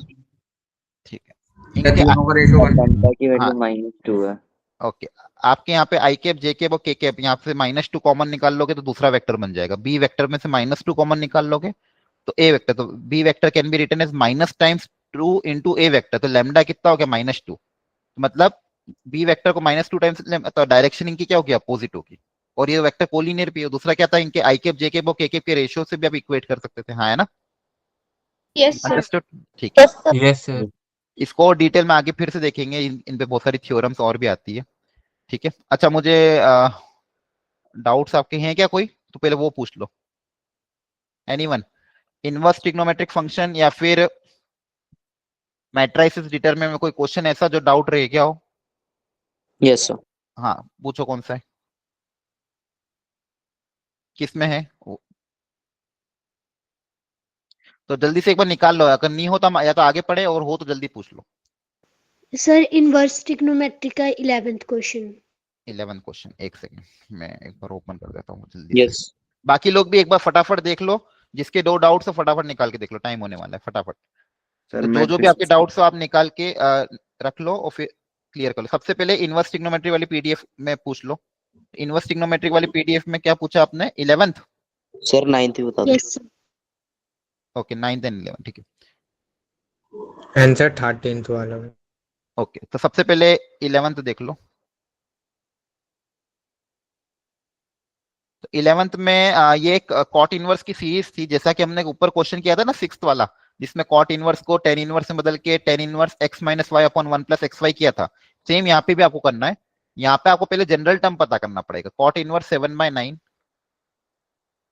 ठीक है। सर इनके तीनों का रेशो 1। लैम्डा की वैल्यू हाँ। -2 है। ओके, आपके यहाँ पे आई कैप जे कैप और के कैप, यहाँ से -2 कॉमन निकाल लोगे तो दूसरा वेक्टर बन जाएगा। बी वेक्टर में से -2 कॉमन निकाल लोगे तो ए वेक्टर, तो B vector can be written as minus times 2 into A vector. तो लैम्डा कितना हो गया? -2। मतलब बी वेक्टर को -2 टाइम्स, तो डायरेक्शन इनकी क्या होगी? अपोजिट होगी। और ये वेक्टर कोलिनियर भी है। दूसरा क्या था? इनके आई कैप जे कैप और के कैप के रेशियो से भी आप इक्वेट कर सकते थे। हाँ, है ना? Yes, sir. अंडरस्टूड? ठीक है। Yes sir. इसको और डिटेल में आगे फिर से देखेंगे, इन पे बहुत सारी थ्योरम्स और भी आती है। ठीक है। अच्छा, मुझे डाउट्स आपके हैं क्या कोई? तो पहले वो पूछ लो। एनीवन? इनवर्स ट्रिग्नोमेट्रिक फंक्शन या फिर मैट्रिसेस डिटरमिनेंट में कोई क्वेश्चन ऐसा जो डाउट रहे क्या हो? Yes sir. हाँ, पूछो कौन सा है, किसमें है तो जल्दी से एक बार निकाल लो। अगर नहीं हो तो हम या तो आगे पढ़े, और हो तो जल्दी पूछ लो। सर इनवर्स ट्रिग्नोमेट्रिक का 11th क्वेश्चन। 11 क्वेश्चन, एक सेकंड मैं एक बार ओपन कर देता हूँ जल्दी से। यस बाकी लोग भी एक बार फटाफट देख लो, जिसके 2 डाउट्स है फटाफट निकाल के देख लो, टाइम होने वाला है फटाफट। सर तो जो भी आपके डाउट्स हो आप निकाल के रख लो और फिर क्लियर कर लो। सबसे पहले इनवर्स ट्रिग्नोमेट्री वाली पीडीएफ में पूछ लो। इनवर्स ट्रिग्नोमेट्रिक वाली पीडीएफ में क्या पूछा आपने? 11th? सर 9th ही बता दो। Yes sir. Okay, 9th and 11th, ठीक है। आंसर 13th वाला में। ओके, तो सबसे पहले 11th देख लो। तो 11th में ये एक कॉट इनवर्स की सीरीज थी, जैसा कि हमने ऊपर क्वेश्चन किया था ना 6th वाला, जिसमें कॉट इनवर्स को tan इनवर्स में बदल के tan inverse x minus y upon 1 plus x y किया था। सेम यहाँ पे भी आपको करना है। यहाँ पे आपको पहले जनरल टर्म पता करना पड़ेगा। Cot inverse 7/9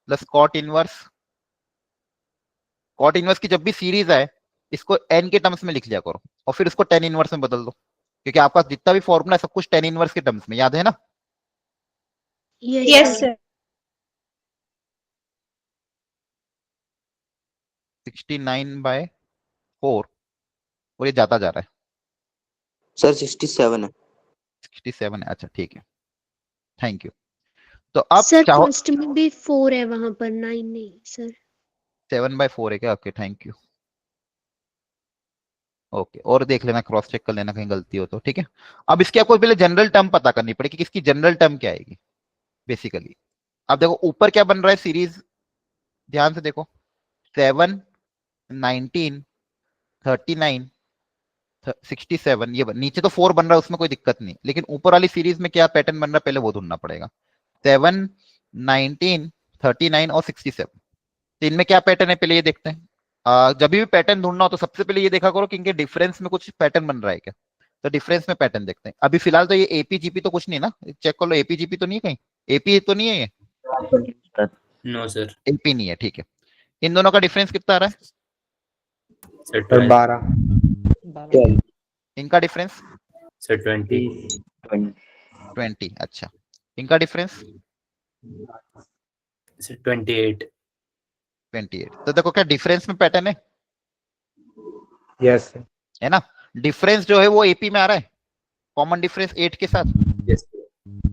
plus cot inverse की जब भी सीरीज आए इसको n के टर्म्स में लिख लिया करो, और फिर उसको tan इनवर्स में बदल दो, क्योंकि आपका जितना भी फॉर्मूला है सब कुछ tan इनवर्स के टर्म्स में, याद है ना? Yes, sir. 69/4, और ये जाता जा रहा है। सर 67 है। 67 है, अच्छा ठीक है, थैंक यू। तो अब सर चाहो फर्स्ट में भी 4 है, वहां पर 9 नहीं सर। 7/4 है क्या? Okay, thank you. ओके, और देख लेना, क्रॉस चेक कर लेना कहीं गलती हो तो, ठीक है। अब इसकी आपको पहले जनरल टर्म पता करनी पड़ेगी कि इसकी जनरल टर्म क्या आएगी बेसिकली। अब देखो ऊपर क्या बन रहा है सीरीज, ध्यान से देखो, 7, 19, 39, 67, ये नीचे तो 4 बन रहा है, उसमें कोई दिक्कत नहीं, लेकिन ऊपर वाली सीरीज में क्या पैटर्न बन रहा है पहले वो ढूंढना पड़ेगा। 7, 19, 39 और 67, तो इनमें क्या पैटर्न है पहले ये देखते हैं। जब भी पैटर्न ढूंढना हो तो सबसे पहले ये देखा करो कि इनके डिफरेंस में कुछ पैटर्न बन रहा है क्या। तो डिफरेंस में पैटर्न देखते हैं। अभी फिलहाल तो ये एपीजीपी तो कुछ नहीं ना, चेक कर लो, एपीजीपी तो नहीं है कहीं, एपी तो नहीं है ये, No, sir. एपी नहीं है, ठीक है। इन दोनों का डिफरेंस कितना आ रहा है? Sir, sir 12. 12। इनका डिफरेंस Sir, 20. 20, अच्छा। इनका डिफरेंस Sir, 28. 28। तो देखो क्या डिफरेंस में पैटर्न है, यस है ना? डिफरेंस जो है वो एपी में आ रहा है, कॉमन डिफरेंस 8 के साथ, Yes.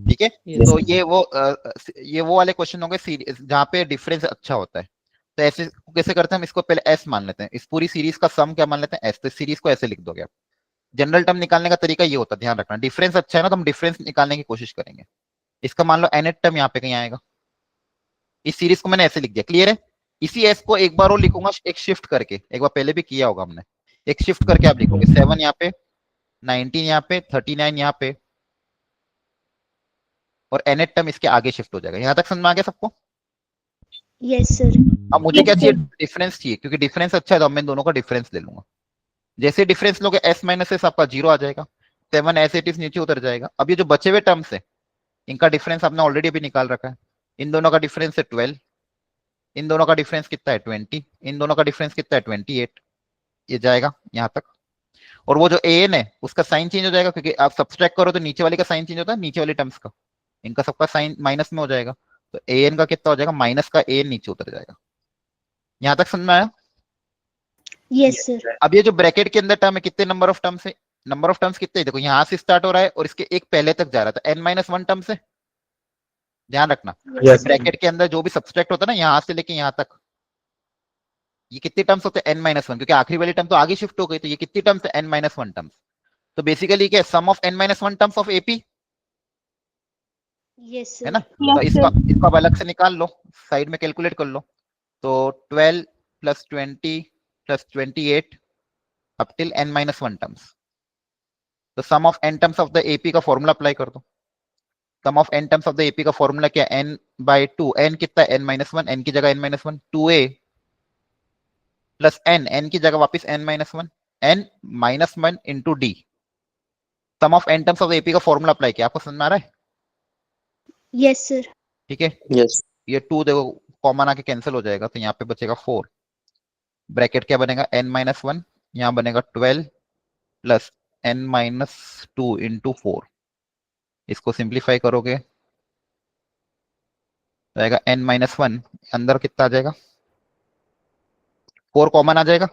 ठीक है। Yes. तो ये वो वाले क्वेश्चन होंगे जहाँ पे डिफरेंस अच्छा होता है। तो ऐसे कैसे करते हैं हम, इसको पहले एस मान लेते हैं, इस पूरी सीरीज का सम क्या मान लेते हैं? एस। तो सीरीज को ऐसे लिख दोगे आप। जनरल टर्म निकालने का तरीका ये होता है, ध्यान रखना, डिफरेंस अच्छा है ना तो हम डिफरेंस निकालने की कोशिश करेंगे। इसका मान लो nth टर्म यहाँ पे कहीं आएगा, इस सीरीज को मैंने ऐसे लिख दिया, क्लियर है? इसी एस को एक बार और लिखूंगा, एक शिफ्ट करके, एक बार पहले भी किया होगा हमने, एक शिफ्ट करके आप लिखोगे 7 यहाँ पे, 19 यहाँ पे, 39 यहाँ पे, और nth टर्म इसके आगे शिफ्ट हो जाएगा। यहाँ तक समझ में आ गया सबको? Yes sir. अब मुझे क्या Yes, चाहिए? sir. डिफरेंस चाहिए, क्योंकि डिफरेंस अच्छा है तो मैं दोनों का डिफरेंस ले लूंगा। जैसे डिफरेंस लोगे एस माइनस एस आपका 0 आ जाएगा, 7 एस इट इज नीचे उतर जाएगा। अब ये जो बचे हुए टर्म्स है इनका डिफरेंस आपने ऑलरेडी अभी निकाल रखा है। इन दोनों का डिफरेंस है 12, इन दोनों का डिफरेंस कितना है 20, इन दोनों का डिफरेंस कितना है 28, ये जाएगा यहाँ तक। और वो जो an है उसका साइन चेंज हो जाएगा, क्योंकि आप सब्सट्रैक्ट करो तो नीचे वाले का साइन चेंज होता है, नीचे वाले टर्म्स का, इनका सबका साइन माइनस में हो जाएगा। तो an का कितना हो जाएगा? माइनस का an नीचे उतर जाएगा। यहाँ तक समझ में आया? Yes sir. अब ये जो ब्रैकेट के अंदर टर्म है, कितने नंबर ऑफ टर्म्स है? नंबर ऑफ टर्म्स कितने? देखो यहाँ से स्टार्ट हो रहा है और इसके एक पहले तक जा रहा था, n-1 टर्म्स है, ध्यान रखना Yes, sir. ब्रैकेट के अंदर जो भी सब्सट्रैक्ट होता है ना यहाँ से लेके यहाँ तक, ये कितने टर्म्स होते हैं n-1, क्योंकि आखिरी वाली टर्म तो आगे शिफ्ट हो गई, तो ये कितनी टर्म्स है n-1 टर्म्स। तो बेसिकली क्या sum of n-1 terms of AP Yes, है sir. ना। तो Yes, इसका sir. इसको अब अलग से निकाल लो, साइड में कैलकुलेट कर लो। तो 12 + 20 + 28 अप टिल n-1 टर्म्स। तो sum of n terms of the AP का फॉर्मूला अप्लाई कर दो। Sum of n terms of the AP का फॉर्मूला क्या n/2, n कितना है n-1, n की जगह n-1 2a प्लस n की जगह वापस n-1 n-1 into d। Sum of n terms of AP का फॉर्मूला अप्लाई किया, आपको समझ में आ रहा है? Yes, sir. ठीक है, Yes. ये 2 देखो कॉमन आके कैंसिल हो जाएगा, तो यहाँ पे बचेगा 4। ब्रैकेट क्या बनेगा n-1, यहाँ बनेगा 12 प्लस n-2 इंटू 4। इसको सिंप्लीफाई करोगे तो आएगा n-1, अंदर कितना आ जाएगा 4 कॉमन आ जाएगा,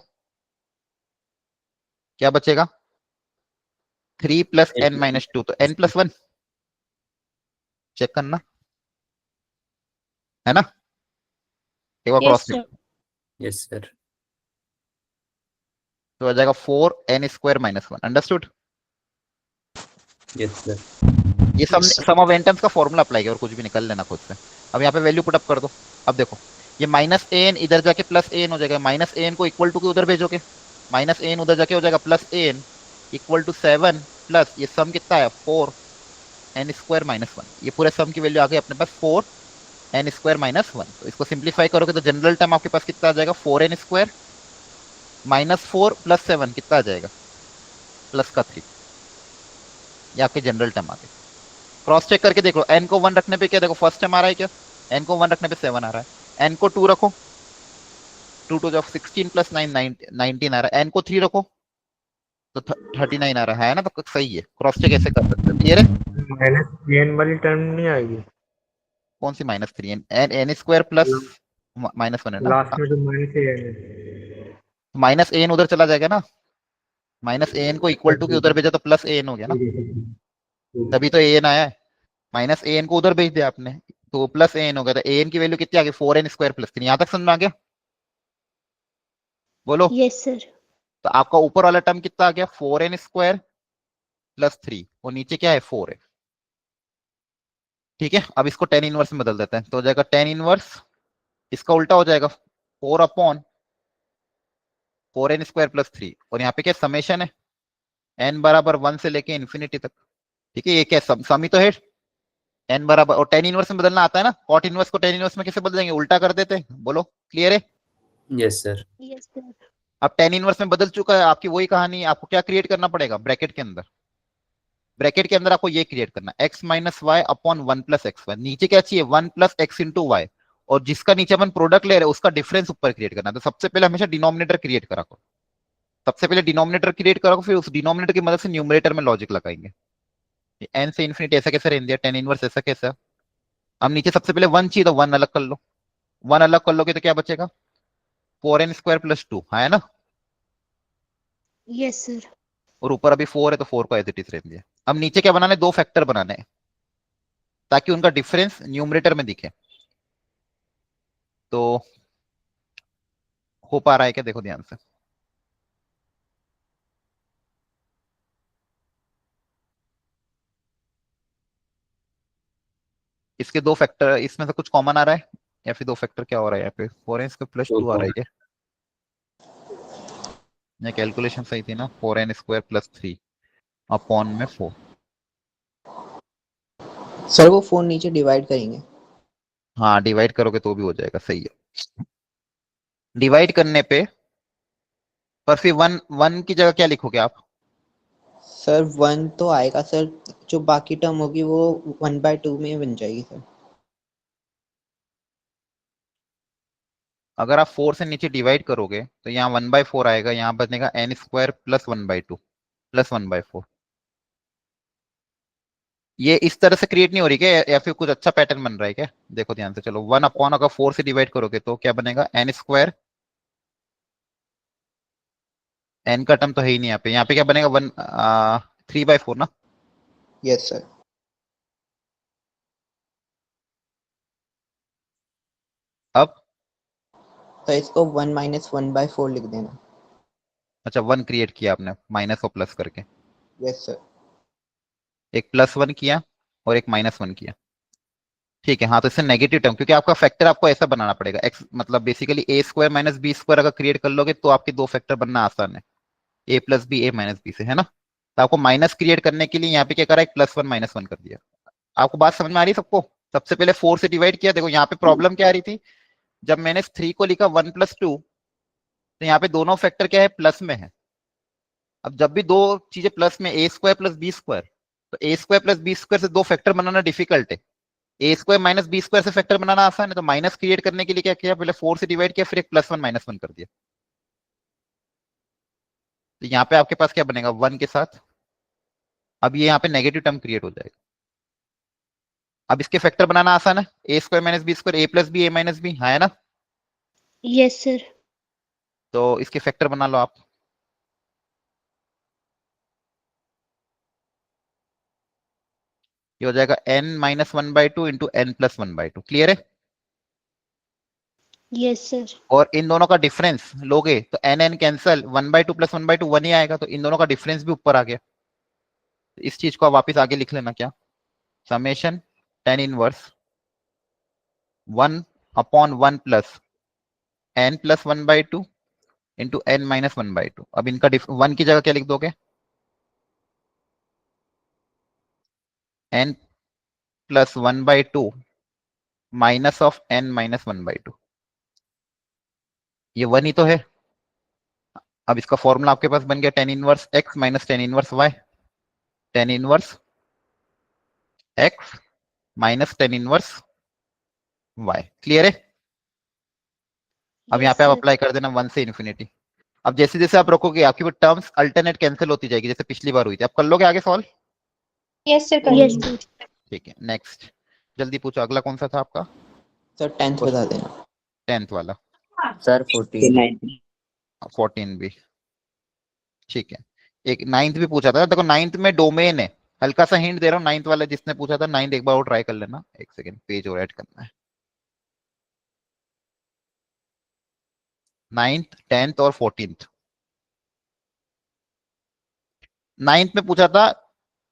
क्या बचेगा 3 प्लस n-2, तो n+1 चेक करना है ना, एक बार Yes, cross sir. Yes, sir. तो आ जाएगा 4n² - 1। अंडरस्टूड? Yes, sir. ये सम ऑफ n टर्म्स का फॉर्मूला अप्लाई किया और कुछ भी निकल लेना खुद से। अब यहाँ पे वैल्यू पुट अप कर दो। अब देखो ये -an इधर जाके +an हो जाएगा, -an को इक्वल टू के उधर भेजोगे, -an उधर जाके हो जाएगा +an इक्वल टू 7 प्लस ये सम कितना है 4n² - 1। ये पूरे सम की वैल्यू आ गई अपने पास 4n² - 1। तो इसको सिंप्लीफाई करोगे तो जनरल टर्म आपके पास कितना आ जाएगा 4n² -4 + 7 कितना आ जाएगा प्लस का 3। ये आपके जनरल टर्म आ गए। क्रॉस चेक करके देख लो, n को 1 रखने पे क्या देखो फर्स्ट टर्म आ रहा है क्या, n को 1 रखने पे 7 आ रहा है, n को 2 रखो 2 2 16 + 9 19 आ रहा है, n को 3 रखो तो 39 आ रहा है ना। तो सही है, क्रॉस चेक ऐसे कर सकते हैं। क्लियर है? -3n वाली टर्म नहीं आएगी कौन सी -3 n² प्लस -1 है ना, लास्ट में, तो -an -an उधर चला जाएगा ना, -an को इक्वल टू के उधर भेजा तो +an हो गया ना, तभी तो an आया है। -an को उधर भेज दिया आपने तो +an हो गया, तो an की वैल्यू कितनी आ गई 4n² + 3। यहां तक समझ में आ गया? बोलो। Yes, sir. तो आपका ऊपर वाला टर्म कितना आ गया 4n² + 3 और नीचे क्या है 4 है। ठीक है, अब इसको tan इनवर्स में बदल देते हैं, तो हो जाएगा tan इनवर्स, इसका उल्टा हो जाएगा 4/4n² + 3, और यहाँ पे क्या समेशन है n बराबर 1 से लेके इन्फिनिटी तक। ठीक है, ये क्या सम ही तो है, n बराबर, और tan इनवर्स में बदलना आता है ना, cot इनवर्स को tan इनवर्स में कैसे बदल देंगे, उल्टा कर देते हैं। बोलो क्लियर है? Yes, sir. Yes, sir. अब tan इनवर्स में बदल चुका है, आपकी वही कहानी है, आपको क्या क्रिएट करना पड़ेगा ब्रैकेट के अंदर, ब्रैकेट के अंदर आपको ये क्रिएट करना x - y अपॉन 1 + xy। नीचे क्या चाहिए 1 + x × y, और जिसका नीचे अपन प्रोडक्ट ले रहे हैं उसका डिफरेंस ऊपर क्रिएट करना है। तो सबसे पहले हमेशा डिनोमिनेटर क्रिएट करा करो, सबसे पहले डिनोमिनेटर क्रिएट करो, फिर उस डिनोमिनेटर की मदद से न्यूमरेटर में लॉजिक लगाएंगे। n से इन्फिनिटी ऐसा कैसे रहने दिया, tan इनवर्स ऐसा कैसा। हम नीचे सबसे पहले 1 चाहिए तो 1 अलग कर लो, 1 अलग कर लोगे तो क्या बचेगा 4n² + 2 है ना, Yes, sir. और ऊपर अभी 4 है तो 4 को एज इट इज रहने दिया। अब नीचे क्या बनाना है, 2 फैक्टर बनाने हैं ताकि उनका डिफरेंस न्यूमरेटर में दिखे। तो हो पा रहा है क्या, देखो ध्यान से। इसके 2 फैक्टर, इसमें से कुछ कॉमन आ रहा है या फिर 2 फैक्टर क्या हो रहा है, यहाँ पे 4n² + 2 आ रहा है क्या, ये कैलकुलेशन सही थी ना, 4n² + 3 अपॉन में 4। सर वो 4 नीचे डिवाइड करेंगे। हाँ डिवाइड करोगे तो भी हो जाएगा, सही है। डिवाइड करने पे पर फिर 1 की जगह क्या लिखोगे आप, सर 1 तो आएगा सर, जो बाकी टर्म होगी वो 1/2 में बन जाएगी सर। अगर आप 4 से नीचे डिवाइड करोगे तो यहाँ 1/4 आएगा, यहाँ बनेगा n² + 1/2 + 1/4। ये इस तरह से क्रिएट नहीं हो रही क्या, या फिर कुछ अच्छा पैटर्न बन रहा है क्या, देखो ध्यान से। चलो 1 अपॉन अगर 4 से डिवाइड करोगे तो क्या बनेगा n², n का टर्म तो है ही नहीं यहाँ पे क्या बनेगा 3/4 ना। Yes sir. तो इसको 1 माइनस 1/4 लिख देना। अच्छा 1 क्रिएट किया आपने माइनस और प्लस करके, यस सर। एक +1 किया और एक -1 किया। ठीक है, हाँ तो इससे नेगेटिव टर्म, क्योंकि आपका फैक्टर आपको ऐसा बनाना पड़ेगा, एक्स मतलब बेसिकली a² - b² अगर क्रिएट कर लोगे तो आपके दो फैक्टर बनना आसान है, a + b a - b से, है ना। तो आपको माइनस क्रिएट करने के लिए यहाँ पे क्या करा, एक +1 -1 कर दिया। आपको बात समझ में आ रही है सबको। सबसे पहले 4 से डिवाइड किया। देखो यहाँ पे प्रॉब्लम क्या आ रही थी, जब मैंने 3 को लिखा 1 + 2, तो यहाँ पे दोनों फैक्टर क्या है, प्लस में है। अब जब भी दो चीजें प्लस में, a² + b², तो a² + b² से दो फैक्टर बनाना डिफिकल्ट है, a² - b² से फैक्टर बनाना आसान है। तो माइनस क्रिएट करने के लिए क्या किया, पहले 4 से डिवाइड किया, फिर एक +1 -1 कर दिया। तो यहाँ पे आपके पास क्या बनेगा, 1 के साथ, अब ये यहाँ पे नेगेटिव टर्म क्रिएट हो जाएगा। अब इसके फैक्टर बनाना आसान है, a² - b², a + b a - b, हाँ है ना। Yes, sir. तो इसके फैक्टर बना लो आप। ये हो जाएगा n - 1/2 इंटू n + 1/2। क्लियर है। Yes, sir. और इन दोनों का डिफरेंस लोगे तो n कैंसल, 1/2 + 1/2 1 ही आएगा, तो इन दोनों का डिफरेंस भी ऊपर आ गया। इस चीज को आप वापस आगे लिख लेना, क्या, summation tan inverse 1/1 + n + 1/2 into n - 1/2। अब इनका 1 की जगह क्या लिख दोगे, n + 1/2 माइनस ऑफ n - 1/2। ये 1 ही तो है। अब इसका फॉर्मूला आपके पास बन गया tan inverse x - tan inverse y, tan inverse x - tan inverse y। Clear है। अब यहाँ Yes, पे आप sir. अप्लाई कर देना 1 से इन्फिनिटी। अब जैसे जैसे आप रखोगे आपकी वो टर्म्स अल्टरनेट कैंसिल होती जाएगी, जैसे पिछली बार हुई थी। आप कर लोगे आगे solve. Yes, sir. Yes, Continue. sir. ठीक है, नेक्स्ट जल्दी पूछो, अगला कौन सा था आपका, सर 10th बता देना। 10th वाला। सर 14। 14 भी ठीक है। एक 9th भी पूछा था, देखो 9th में डोमेन है, हल्का सा हिंट दे रहा हूँ। 9th वाला जिसने पूछा था 9th, एक बार और ट्राई कर लेना। एक सेकंड, पेज और ऐड करना है। 9th 10th और 14th। 9th में पूछा था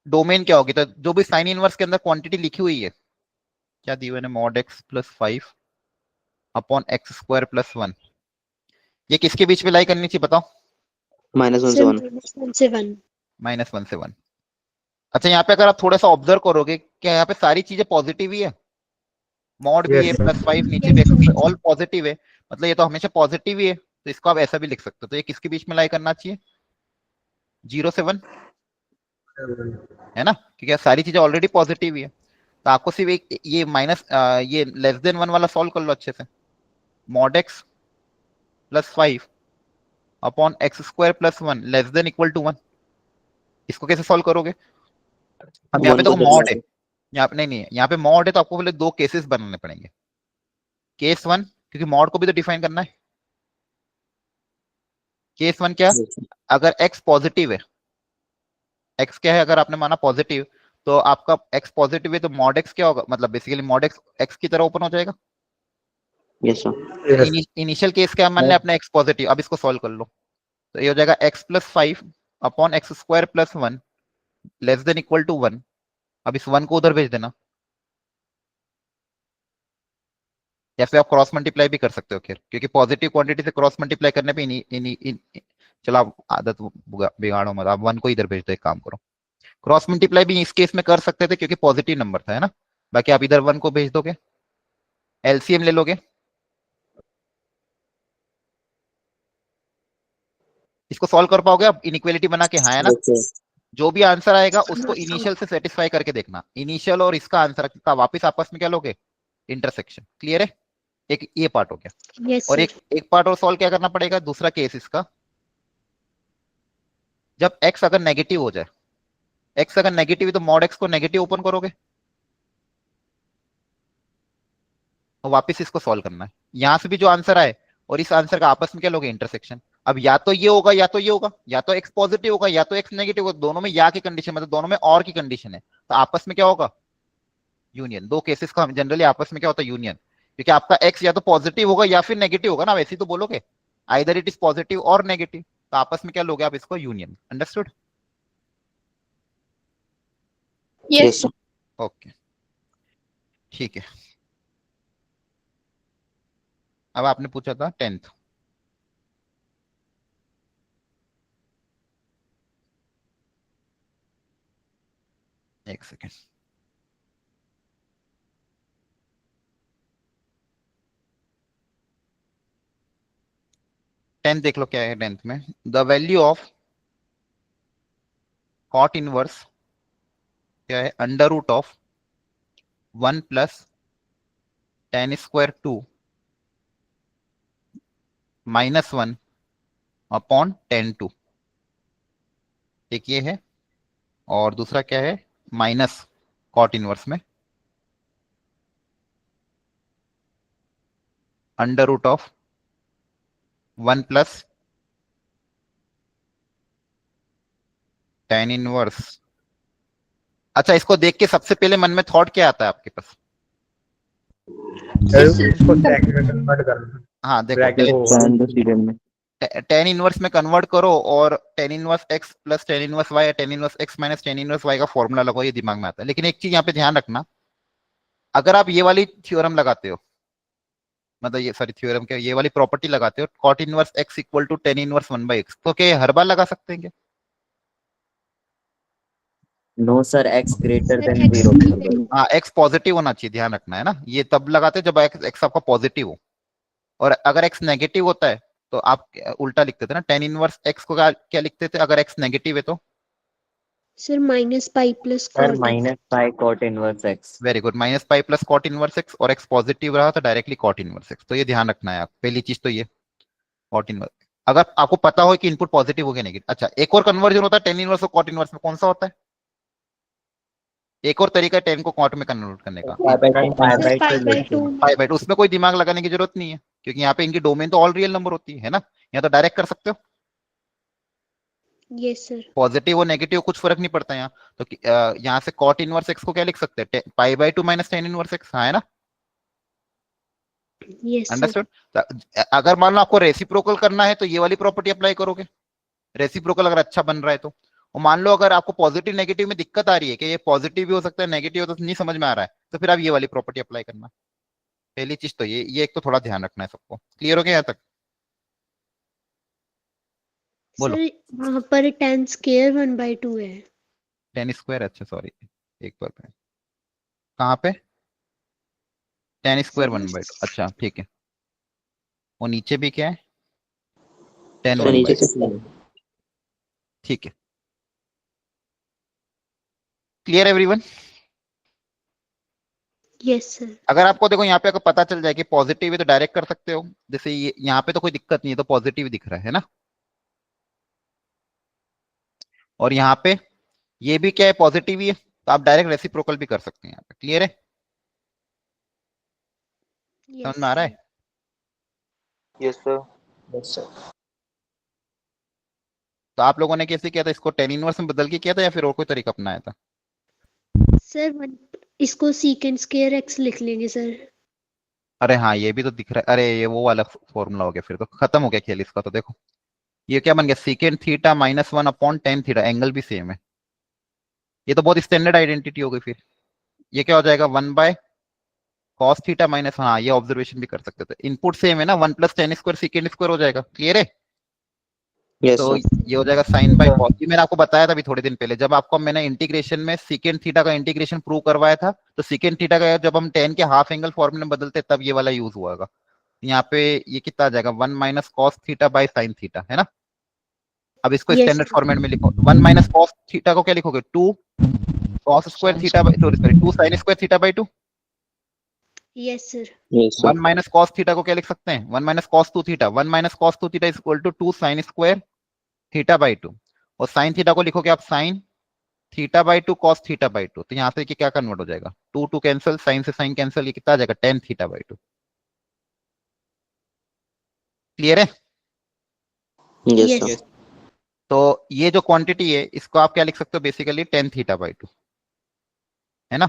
डोमेन क्या होगी, तो जो भी साइन इनवर्स के अंदर क्वांटिटी लिखी हुई है, क्या दी हुई है, mod x + 5 अपॉन x² + 1, ये किसके बीच में लाई करनी चाहिए बताओ, -1 से Sir, 1। -1 से 1. -1 से 1। अच्छा यहाँ पे अगर आप थोड़ा सा ऑब्जर्व करोगे, क्या यहाँ पे सारी चीजें पॉजिटिव ही है, मॉड भी है, Yes, sir. +5 नीचे Yes, भी sir. ऑल पॉजिटिव है, मतलब ये तो हमेशा पॉजिटिव ही है। तो इसको आप ऐसा भी लिख सकते हो। तो ये किसके बीच में लाई करना चाहिए, 0 से 1, है ना, क्योंकि सारी चीजें ऑलरेडी पॉजिटिव ही है। तो आपको सिर्फ एक ये ये <1 वाला सॉल्व कर लो अच्छे से, mod x + 5 अपॉन x² + 1 <= 1। इसको कैसे सॉल्व करोगे, अब यहाँ पे देखो मॉड है, यहाँ पे नहीं, यहाँ पे मॉड है, तो आपको पहले दो केसेस बनाने पड़ेंगे। केस 1, क्योंकि मॉड को भी तो डिफाइन करना है। केस 1 क्या, अगर x पॉजिटिव है, x क्या है, अगर आपने माना पॉजिटिव, तो आपका x पॉजिटिव है, तो mod x क्या होगा, मतलब बेसिकली mod x x की तरह ओपन हो जाएगा। Yes sir. Yes. Initial case क्या मान लिया अपने x पॉजिटिव। अब इसको सॉल्व कर लो, तो ये हो जाएगा x + 5 अपॉन x² + 1 <= 1। अब इस 1 को उधर भेज देना, या फिर आप क्रॉस मल्टीप्लाई भी कर सकते हो खैर, क्योंकि पॉजिटिव क्वांटिटी से क्रॉस मल्टीप्लाई करने पे चलो आप आदत बिगाड़ो मत, आप 1 को इधर भेज दो। एक काम करो, क्रॉस मल्टीप्लाई भी इस केस में कर सकते थे क्योंकि पॉजिटिव नंबर था, है ना। बाकी आप इधर 1 को भेज दोगे, एलसीएम ले लोगे, इसको सॉल्व कर पाओगे आप इनइक्वालिटी बना के, हाँ है ना। जो भी आंसर आएगा उसको इनिशियल से सेटिस्फाई करके देखना, इनिशियल और इसका आंसर का वापस आपस में क्या लोगे, इंटरसेक्शन। क्लियर है। एक ये पार्ट हो गया। Yes, और sir. एक पार्ट और सॉल्व क्या करना पड़ेगा, दूसरा केस इसका, जब x अगर नेगेटिव हो जाए, x अगर नेगेटिव है तो mod x को नेगेटिव ओपन करोगे, और वापस इसको सॉल्व करना है। यहां से भी जो आंसर आए और इस आंसर का आपस में क्या लोगे, इंटरसेक्शन। अब या तो ये होगा या तो ये होगा, या तो x पॉजिटिव होगा या तो x नेगेटिव होगा, दोनों में या की कंडीशन, मतलब दोनों में और की कंडीशन है, तो आपस में क्या होगा, यूनियन। दो केसेस का जनरली आपस में क्या होता है, यूनियन। क्योंकि आपका x या तो पॉजिटिव होगा या फिर नेगेटिव होगा ना, वैसे ही तो बोलोगे, आइदर इट इज पॉजिटिव और नेगेटिव, तो आपस में क्या लोगे आप इसको, union. Understood? Yes, sir. Okay, ठीक है। अब आपने पूछा था 10th। एक सेकेंड। टेंथ देख लो क्या है टेंथ में। The value of cot inverse क्या है, under root of 1 plus ten square 2 -1 upon ten 2। एक ये है, और दूसरा क्या है, माइनस कॉट इनवर्स में under root of 1 plus ten inverse. अच्छा, इसको देख के सबसे पहले मन में थॉट क्या आता है आपके पास? सर उसको स्टैक में कन्वर्ट करना, हाँ देखो, ब्रैकेट को टेन टू सीरियल में। टेन इनवर्स में कन्वर्ट करो और tan inverse x plus ten inverse y या tan inverse x minus tan inverse y का फॉर्मूला लगाओ, ये दिमाग में आता है। लेकिन एक चीज यहाँ पे ध्यान रखना, अगर आप ये वाली थ्योरम लगाते हो, मतलब ये सॉरी थ्योरम क्या, ये वाली प्रॉपर्टी लगाते हो, cot inverse x equal to ten inverse 1/x, तो क्या ये हर बार लगा सकते हैं क्या? No sir, x greater sir than x 0। हाँ, एक्स पॉजिटिव होना चाहिए, ध्यान रखना है ना, ये तब लगाते हैं जब एक्स आपका पॉजिटिव हो। और अगर एक्स नेगेटिव होता है तो आप उल्टा लिखते थे ना, टेन इनवर्स एक्स को क्या क्या लिखते थे अगर एक्स नेगेटिव है तो? Sir minus pi plus sir cot minus pi cot inverse x. Very good, minus pi plus cot inverse x, और एक्स पॉजिटिव रहा तो डायरेक्टली कॉट इनवर्स एक्स। तो ये ध्यान रखना है आप, पहली चीज तो ये कॉट इनवर्स। अगर आपको पता हो कि इनपुट पॉजिटिव हो गया नेगेटिव। अच्छा, एक और कन्वर्जन होता है टेन इनवर्स और कॉट इनवर्स में, कौन सा होता है? एक और तरीका है टेन को कॉट में कन्वर्ट करने का, pi by sir pi two by 2 pi by 2। उसमें कोई दिमाग लगाने की जरूरत नहीं है, क्योंकि यहाँ पे इनकी डोमेन तो ऑल रियल नंबर होती है ना, यहाँ तो डायरेक्ट कर सकते हो, यस सर। पॉजिटिव और नेगेटिव कुछ फर्क नहीं पड़ता यहाँ। तो यहाँ से कॉट इनवर्स एक्स को क्या लिख सकते हैं, pi by 2 minus tan inverse x, हाँ है ना? Yes sir. अंडरस्टूड? अगर मान लो आपको रेसिप्रोकल करना है तो ये वाली प्रॉपर्टी अप्लाई करोगे, रेसिप्रोकल अगर अच्छा बन रहा है तो। और मान लो अगर आपको पॉजिटिव नेगेटिव में दिक्कत आ रही है कि ये पॉजिटिव भी हो सकता है नेगेटिव हो, तो नहीं समझ में आ रहा है, तो फिर आप ये वाली प्रॉपर्टी अप्लाई करना। पहली चीज तो ये एक तो थोड़ा ध्यान रखना है सबको। क्लियर हो गया यहाँ तक? बोलो। सर वहाँ पर tan स्क्वायर 1/2 है। टेन स्क्वायर, अच्छा सॉरी, एक बार पे कहाँ पे, टेन स्क्वायर 1/2, अच्छा ठीक है। और नीचे भी क्या है, टेन तो नीचे 1/2, से ठीक है। Clear everyone? Yes sir. अगर आपको देखो यहाँ पे अगर पता चल जाए कि पॉजिटिव है तो डायरेक्ट कर सकते हो, जैसे ये यहाँ पे तो कोई दिक्कत नहीं है, तो पॉजिटिव दिख रहा है ना, और यहाँ पे ये भी क्या है, पॉजिटिव ही है, तो आप डायरेक्ट रेसिप्रोकल भी कर सकते हैं यहाँ पे। क्लियर है? समझ में आ रहा है? Yes sir. तो आप लोगों ने कैसे किया था इसको, टेन इनवर्स में बदल के किया था या फिर और कोई तरीका अपनाया था? सर इसको सीकेंट स्क्वायर x लिख लेंगे सर। अरे हाँ, ये भी तो दिख रहा है, अरे ये वो वाला फॉर्मूला हो गया, फिर तो खत्म हो गया खेल इसका। तो देखो ये क्या बन गया, secant theta -1 upon tan theta, angle भी सेम है, ये तो बहुत स्टैंडर्ड आइडेंटिटी हो गई। फिर ये क्या हो जाएगा, 1 कॉस थीटा माइनस, हाँ ये ऑब्जर्वेशन भी कर सकते थे, इनपुट सेम है ना, 1 plus ten square secant square हो जाएगा। क्लियर है? यस तो सर। ये हो जाएगा साइन बाई कॉस। ये मैंने आपको बताया था अभी थोड़े दिन पहले, जब आपको मैंने इंटीग्रेशन में सीकेंड थीटा का इंटीग्रेशन प्रूव करवाया था, तो सीकेंड थीटा का जब हम टेन के हाफ एंगल फॉर्मूले में बदलते तब ये वाला यूज हुआ होगा। यहाँ पे ये कितना आ जाएगा, 1 minus cos theta by sine theta, है ना? अब इसको यस स्टैंडर्ड फॉर्मेट में लिखो, 1 माइनस कॉस थीटा को क्या लिखोगे, 2 cos square theta by, sorry 2 sine square theta by 2। Yes sir. Yes 1 minus cos theta को क्या लिख सकते हैं, 1 minus cos 2 theta, 1 minus cos 2 theta is equal to 2 sine square theta by 2। और sine theta को लिखोगे आप sine theta by 2 cos theta by 2। तो यहाँ से क्या कन्वर्ट हो जाएगा, 2 2 कैंसिल, साइन से साइन कैंसिल, ये कितना आ जाएगा, टेन थीटा बाई 2। क्लियर है? Yes yes. सर। तो ये जो क्वांटिटी है इसको आप क्या लिख सकते हो, बेसिकली टेन थीटा बाई 2, है ना?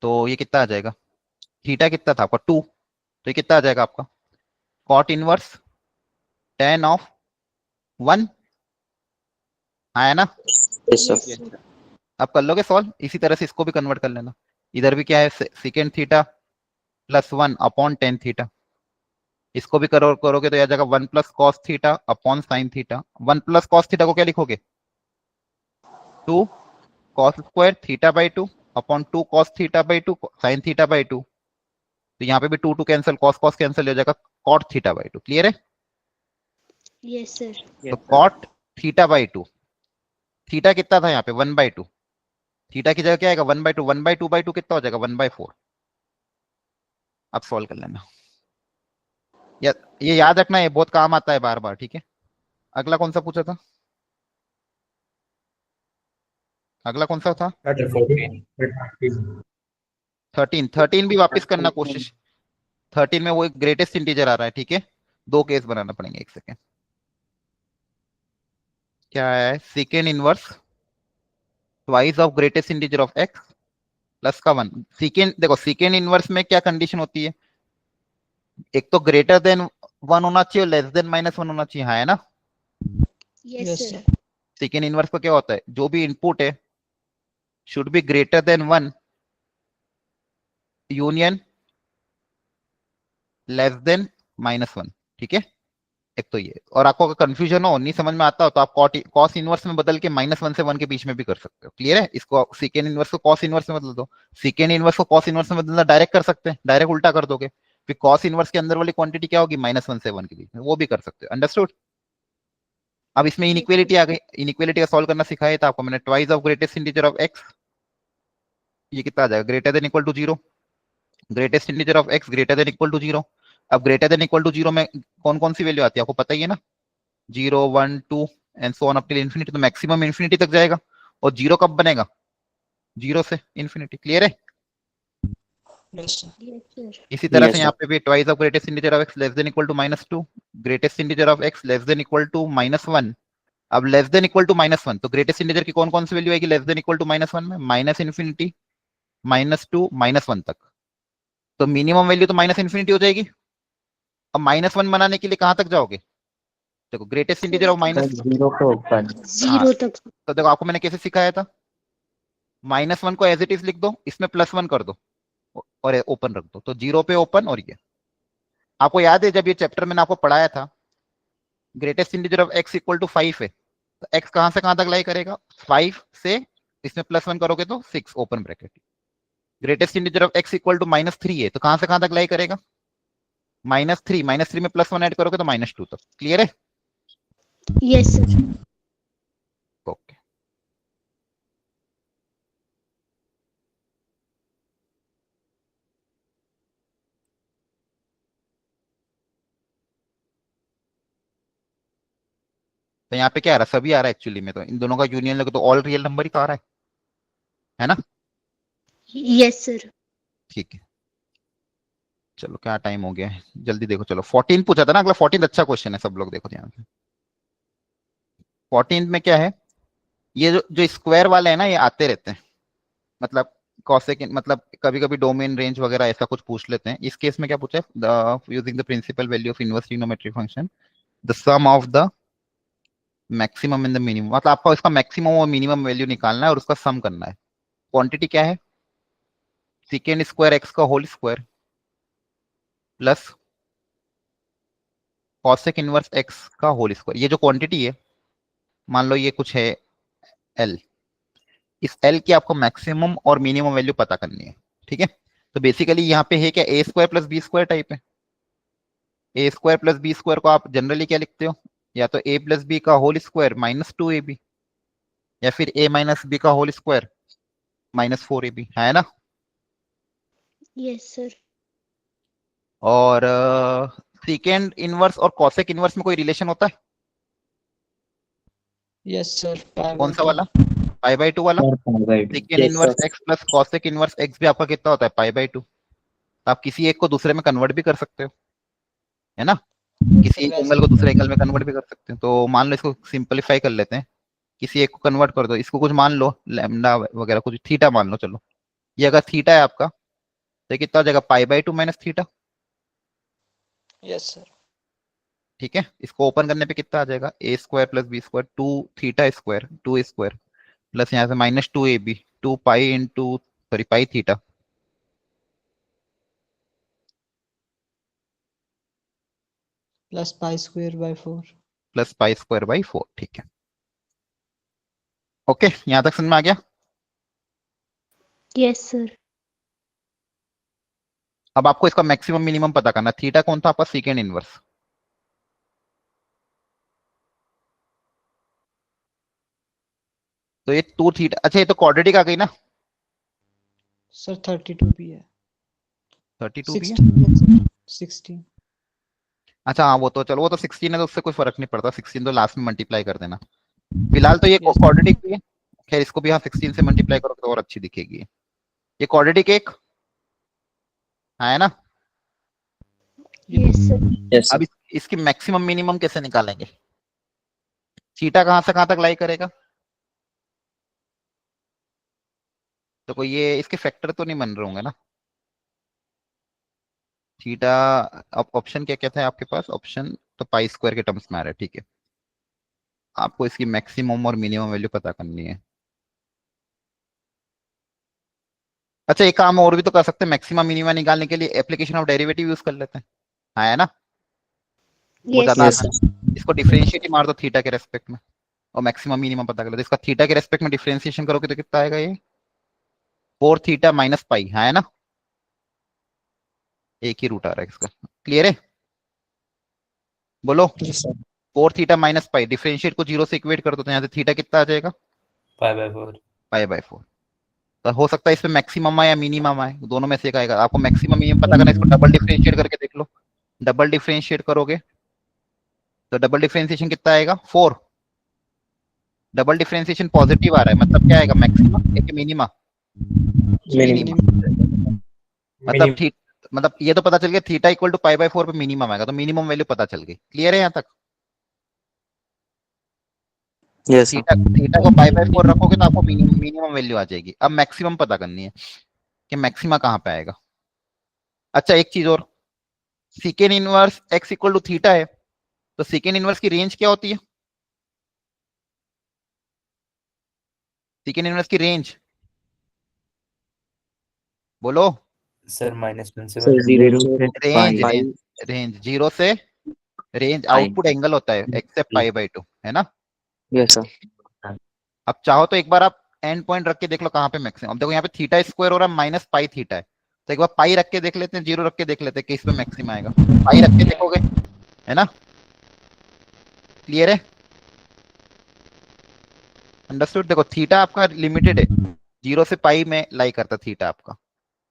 तो ये कितना आ जाएगा, थीटा कितना था आपका 2, तो ये कितना आ जाएगा आपका कॉट इनवर्स tan ऑफ 1 आया ना। Yes sir. Yes, sir. आप कर लोगे सॉल्व, इसी तरह से इसको भी कन्वर्ट कर लेना। इधर भी क्या है, second theta plus 1 upon tan theta, इसको भी करोगे तो आ जाएगा 1 plus cos theta upon sine theta. 1 plus cos theta को क्या लिखोगे, 2 cos square theta by 2 upon 2 cos theta by 2 sign theta by 2। तो यहाँ पे भी 2 2 कैंसिल, कॉस कॉस कैंसिल हो जाएगा, कॉट थीटा बाई 2। क्लियर है। Yes, sir. तो कॉट थीटा बाई 2, थीटा कितना था यहाँ पे 1/2, थीटा की जगह क्या आएगा 1/2, 1/2/2 कितना हो जाएगा 1/4। अब सॉल्व कर लेना, ये याद रखना, ये बहुत काम आता है बार बार, ठीक है। अगला कौन सा पूछा था, अगला कौन सा था 13 भी वापस करना कोशिश। 13 में वो एक ग्रेटेस्ट इंटीजर आ रहा है, ठीक है। दो केस बनाना पड़ेंगे, एक सेकेंड। क्या है, second inverse twice of greatest integer of x plus का 1। सेकेंड देखो, सेकेंड इनवर्स में क्या कंडीशन होती है, एक तो ग्रेटर देन 1 होना चाहिए और लेस देन -1 होना चाहिए, हाँ है ना। Yes, Yes, sir. Second inverse का क्या होता है, जो भी इनपुट है should be greater than 1 union less than -1, ठीक है। एक तो ये, और आपको अगर कंफ्यूजन हो, नहीं समझ में आता हो, तो आप कॉस इनवर्स में बदल के -1 से 1 के बीच में भी कर सकते हो। क्लियर है। इसको सेकेंड इनवर्स को कॉस इनवर्स में बदल दो, सेकेंड इनवर्स को कॉस इनवर्स में बदलना डायरेक्ट कर सकते हैं, डायरेक्ट उल्टा कर दोगे, फिर कॉस इनवर्स के अंदर वाली क्वांटिटी क्या होगी -1 से 1 के बीच में, वो भी कर सकते हो। अंडरस्टूड। अब इसमें इनइक्वालिटी आ गई, इनइक्वालिटी का सॉल्व करना सिखाया था आपको मैंने। Twice of greatest integer of x, ये कितना आ जाएगा, greater than equal to 0, greatest integer of x greater than equal to 0। अब ग्रेटर देन इक्वल टू 0 में कौन कौन सी वैल्यू आती है आपको पता ही है ना, 0 1 2 and so on up till infinity. तो मैक्सिमम इंफिनिटी तक जाएगा, और 0 कब बनेगा, 0 से इंफिनिटी। क्लियर है। Yes, sir. Yes, sir. इसी तरह Yes, से sir. यहाँ पे भी twice of greatest integer of x less than equal to -2, greatest integer of x less than equal to -1। अब लेस देन इक्वल टू -1, तो ग्रेटेस्ट इंटीजर की कौन कौन सी वैल्यू आएगी लेस देन इक्वल टू -1 में, माइनस इन्फिनिटी -2 -1 तक। तो minimum value तो माइनस इन्फिनिटी हो जाएगी। अब -1 बनाने के लिए कहां तक जाओगे, देखो ग्रेटेस्ट इंटीजर ऑफ माइनस, 0 पे ओपन। 0 तक. तो देखो आपको मैंने कैसे सिखाया था, -1 को एज इट इज लिख दो, इसमें +1 कर दो और ओपन रख दो, तो 0 पे ओपन। और ये आपको याद है जब ये चैप्टर मैंने आपको पढ़ाया था, greatest integer of x equal to 5 है, तो एक्स कहां से कहां तक लाई करेगा, 5 से इसमें +1 करोगे तो 6 open bracket. Greatest integer of x equal to -3 है, तो कहां से कहां तक लाई करेगा, -3 में +1 ऐड करोगे तो -2 तक। क्लियर है। Yes, sir. ओके। तो यहाँ पे क्या आ रहा है, सभी आ रहा है एक्चुअली में, तो इन दोनों का यूनियन लगे तो ऑल रियल नंबर ही तो आ रहा है ना। Yes, sir. ठीक है, चलो क्या टाइम हो गया है, जल्दी देखो। चलो 14 पूछा था ना अगला, 14 अच्छा क्वेश्चन है, सब लोग देखो ध्यान से। 14 में क्या है, ये जो स्क्वायर वाले हैं ना, ये आते रहते हैं, मतलब कॉसेक, मतलब कभी कभी डोमेन रेंज वगैरह ऐसा कुछ पूछ लेते हैं। इस केस में क्या पूछा है, using the principal value of inverse trigonometric function the sum of the maximum and the minimum, मतलब आपको इसका मैक्सिमम और मिनिमम वैल्यू निकालना है और उसका सम करना है। क्वांटिटी क्या है, सेकेंड स्क्वायर एक्स का whole square plus cosec inverse x का होल स्क्वायर। ये जो क्वांटिटी है, मान लो ये कुछ है एल, इस एल की आपको मैक्सिमम और मिनिमम वैल्यू पता करनी है, ठीक है। तो बेसिकली यहाँ पे है क्या, A square plus B square type है। A square plus B square को आप जनरली क्या लिखते हो, या तो ए प्लस बी का होल स्क्वायर -2ab, या फिर a माइनस बी का होल स्क्वायर -4ab, है ना। Yes, sir. और सेकेंड इनवर्स और कॉसेक इनवर्स में कोई रिलेशन होता है, Yes, sir. कौन सा वाला, π/2 वाला। Second Yes, inverse sir. X plus cosec inverse x भी आपका कितना होता है, π/2। आप किसी एक को दूसरे में कन्वर्ट भी कर सकते हो, है ना, किसी एक एंगल को दूसरे एंगल में कन्वर्ट भी कर सकते हैं। तो मान लो इसको सिंपलीफाई कर लेते हैं, किसी एक को कन्वर्ट कर दो, इसको कुछ मान लो लैम्डा वगैरह कुछ थीटा मान लो, चलो ये अगर थीटा है आपका तो ये कितना हो जाएगा π/2 माइनस थीटा। Yes sir. ठीक है, इसको ओपन करने पे कितना आ जाएगा a square plus b square 2 theta square 2 square plus यहाँ से -2ab 2 pi into sorry pi theta plus pi square by 4। Plus pi square by 4। ठीक है, ओके, यहां तक समझ में आ गया। Yes sir. अब आपको इसका मैक्सिमम मिनिमम पता करना। थीटा कौन था आपका सेकेंड इनवर्स, तो ये 2 थीटा, अच्छा ये तो क्वाड्रेटिक आ गई ना, सर 32 भी है। 32 भी है। 16 है सर, 16। अच्छा हाँ वो तो चलो, वो तो 16 है तो उससे कोई फर्क नहीं पड़ता, 16 तो लास्ट में मल्टीप्लाई कर देना। फिलहाल तो ये Yes. क्वाड्रेटिक भी है, खैर इसको भी हाँ 16 से मल्टीप्लाई करोगे तो और अच्छी दिखेगी। ये क्वाड्रेटिक एक हाँ है ना। Yes sir. यस अब इसकी मैक्सिमम मिनिमम कैसे निकालेंगे, थीटा कहां से कहां तक लाई करेगा, तो कोई ये इसके फैक्टर तो नहीं बन रहे होंगे ना। थीटा, अब ऑप्शन क्या क्या था आपके पास, ऑप्शन तो पाई स्क्वायर के टर्म्स में आ रहा है। ठीक है, आपको इसकी मैक्सिमम और मिनिमम वैल्यू पता करनी है। अच्छा एक काम और भी तो कर सकते हैं, मैक्सिमम मिनिमम निकालने के लिए एप्लीकेशन ऑफ डेरिवेटिव यूज कर लेते हैं, हाँ है ना, वो यस ज्यादा यस आसान है। इसको डिफरेंशिएट ही मार दो थीटा के रेस्पेक्ट में और मैक्सिमम मिनिमम पता कर लो। तो इसका थीटा के रेस्पेक्ट में डिफरेंशिएशन करोगे तो कितना आएगा ये 4 थीटा माइनस पाई, हाँ है ना, एक ही रूट आ रहा है इसका। क्लियर है, बोलो। Yes sir. 4 theta minus pi, differentiate को 0 से इक्वेट कर दो तो यहाँ से थीटा कितना आ जाएगा π/4 π/4। तो हो सकता है इसमें मैक्सिमम आए या मिनिमम आए, दोनों में से एक आएगा। आपको मैक्सिमम मिनिमम पता करना है, इसको डबल डिफरेंशिएट करके देख लो। डबल डिफरेंशिएट करोगे तो डबल डिफरेंशिएशन कितना आएगा 4। डबल डिफरेंशिएशन पॉजिटिव आ रहा है, मतलब क्या आएगा मैक्सिमम एक मिनिमा, मिनिमम मतलब ठीक, मतलब ये तो पता चल गया थीटा इक्वल टू π/4 पे मिनिमम आएगा, तो मिनिमम वैल्यू पता चल गई। क्लियर है यहाँ तक। यस थीटा थीटा को π/4 रखोगे तो आपको मिनिमम वैल्यू आ जाएगी। अब मैक्सिमम पता करनी है कि मैक्सिमा कहाँ पे आएगा। अच्छा एक चीज और, secant inverse x equal to theta है तो सीकेन इनवर्स की रेंज क्या होती है, सीकेन इनवर्स की रेंज बोलो। सर -1 से सर 0 से रेंज पाई रेंज रेंज 0 से, रेंज पाई आउटपुट एंगल होता है एक्सेप्ट π/2 है ना। यस सर अब चाहो तो एक बार आप एंड पॉइंट रख के देख लो कहाँ पे मैक्सिमम। अब देखो यहाँ पे थीटा स्क्वायर हो रहा है माइनस पाई थीटा है, तो एक बार पाई रख के देख लेते हैं, 0 रख के देख लेते हैं कि इस पे मैक्सिमम आएगा। पाई रख के देखोगे है ना। क्लियर है, अंडरस्टूड। देखो थीटा आपका लिमिटेड है, 0 से पाई में लाई करता थीटा आपका।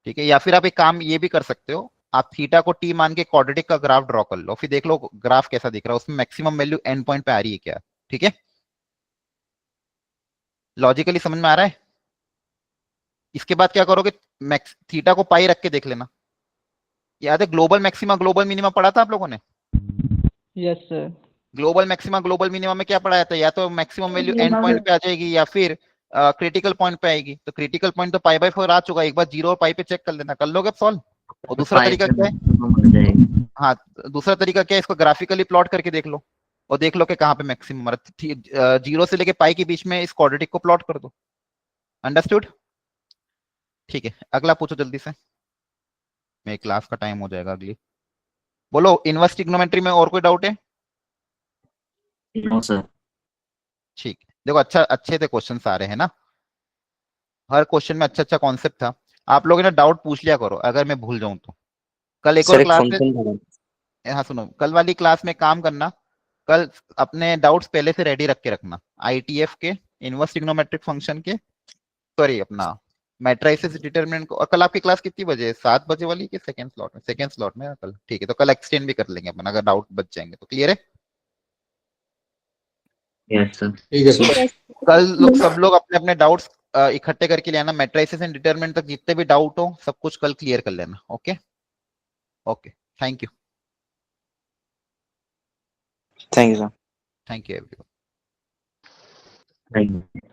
ठीक है, या फिर आप एक काम ये भी कर सकते हो, आप थीटा को टी मान के क्वाड्रेटिक का ग्राफ ड्रॉ कर लो, फिर देख लो ग्राफ कैसा दिख रहा है, उसमें मैक्सिमम वैल्यू एंड पॉइंट पे आ रही है क्या। ठीक है, लॉजिकली समझ में आ रहा है। इसके बाद क्या करोगे, मैक्स थीटा को पाई रख के देख लेना। याद है ग्लोबल मैक्सिमा ग्लोबल मिनिमा पढ़ा था आप लोगों ने। Yes sir. Global maxima global minima में क्या पढ़ाया था, या तो मैक्सिमम वैल्यू एंड पॉइंट पे आ जाएगी या फिर क्रिटिकल पॉइंट पे आएगी। तो क्रिटिकल पॉइंट तो π/4 आ चुका है, एक बार 0 और पाई पे चेक कर लेना, कर लोगे सॉल्व। और दूसरा पाई तरीका से क्या है, maximum आ जाएगी हाँ दूसरा तरीका क्या है, इसको ग्राफिकली प्लॉट करके देख लो और देख लो कि कहाँ पे मैक्सिमम, 0 से लेके पाई के बीच में इस क्वाड्रेटिक को प्लॉट कर दो। अंडरस्टूड। ठीक है, अगला पूछो जल्दी से, मेरे क्लास का टाइम हो जाएगा अगली। बोलो इनवर्स ट्रिग्नोमेट्री में और कोई डाउट है। नो सर ठीक है, देखो अच्छा अच्छे थे क्वेश्चन सारे है ना, हर क्वेश्चन में अच्छा अच्छा कॉन्सेप्ट था। आप लोगों ने डाउट पूछ लिया करो अगर मैं भूल जाऊं तो। कल एक और सर एक क्लास में, फंक्शन था हाँ सुनो, कल वाली क्लास में काम करना, कल अपने डाउट्स पहले से रेडी रख के रखना, आईटीएफ के, इनवर्स ट्रिग्नोमेट्रिक फंक्शन के, सॉरी अपना मैट्रिसेस डिटरमिनेंट को। और कल आपकी क्लास कितनी बजे है, 7 बजे वाली के सेकंड स्लॉट में, सेकंड स्लॉट में कल। ठीक है, तो कल एक्सटेंड भी कर लेंगे अपन अगर डाउट बच जाएंगे तो। क्लियर है, यस सर ठीक है सर। यस कल लोग सब लोग अपने अपने डाउट्स इकट्ठे करके ले आना, मैट्रिसेस एंड डिटरमिनेंट तक जितने भी डाउट हो सब कुछ कल क्लियर कर लेना। Okay okay, thank you, thank you sir thank you everyone. Thank you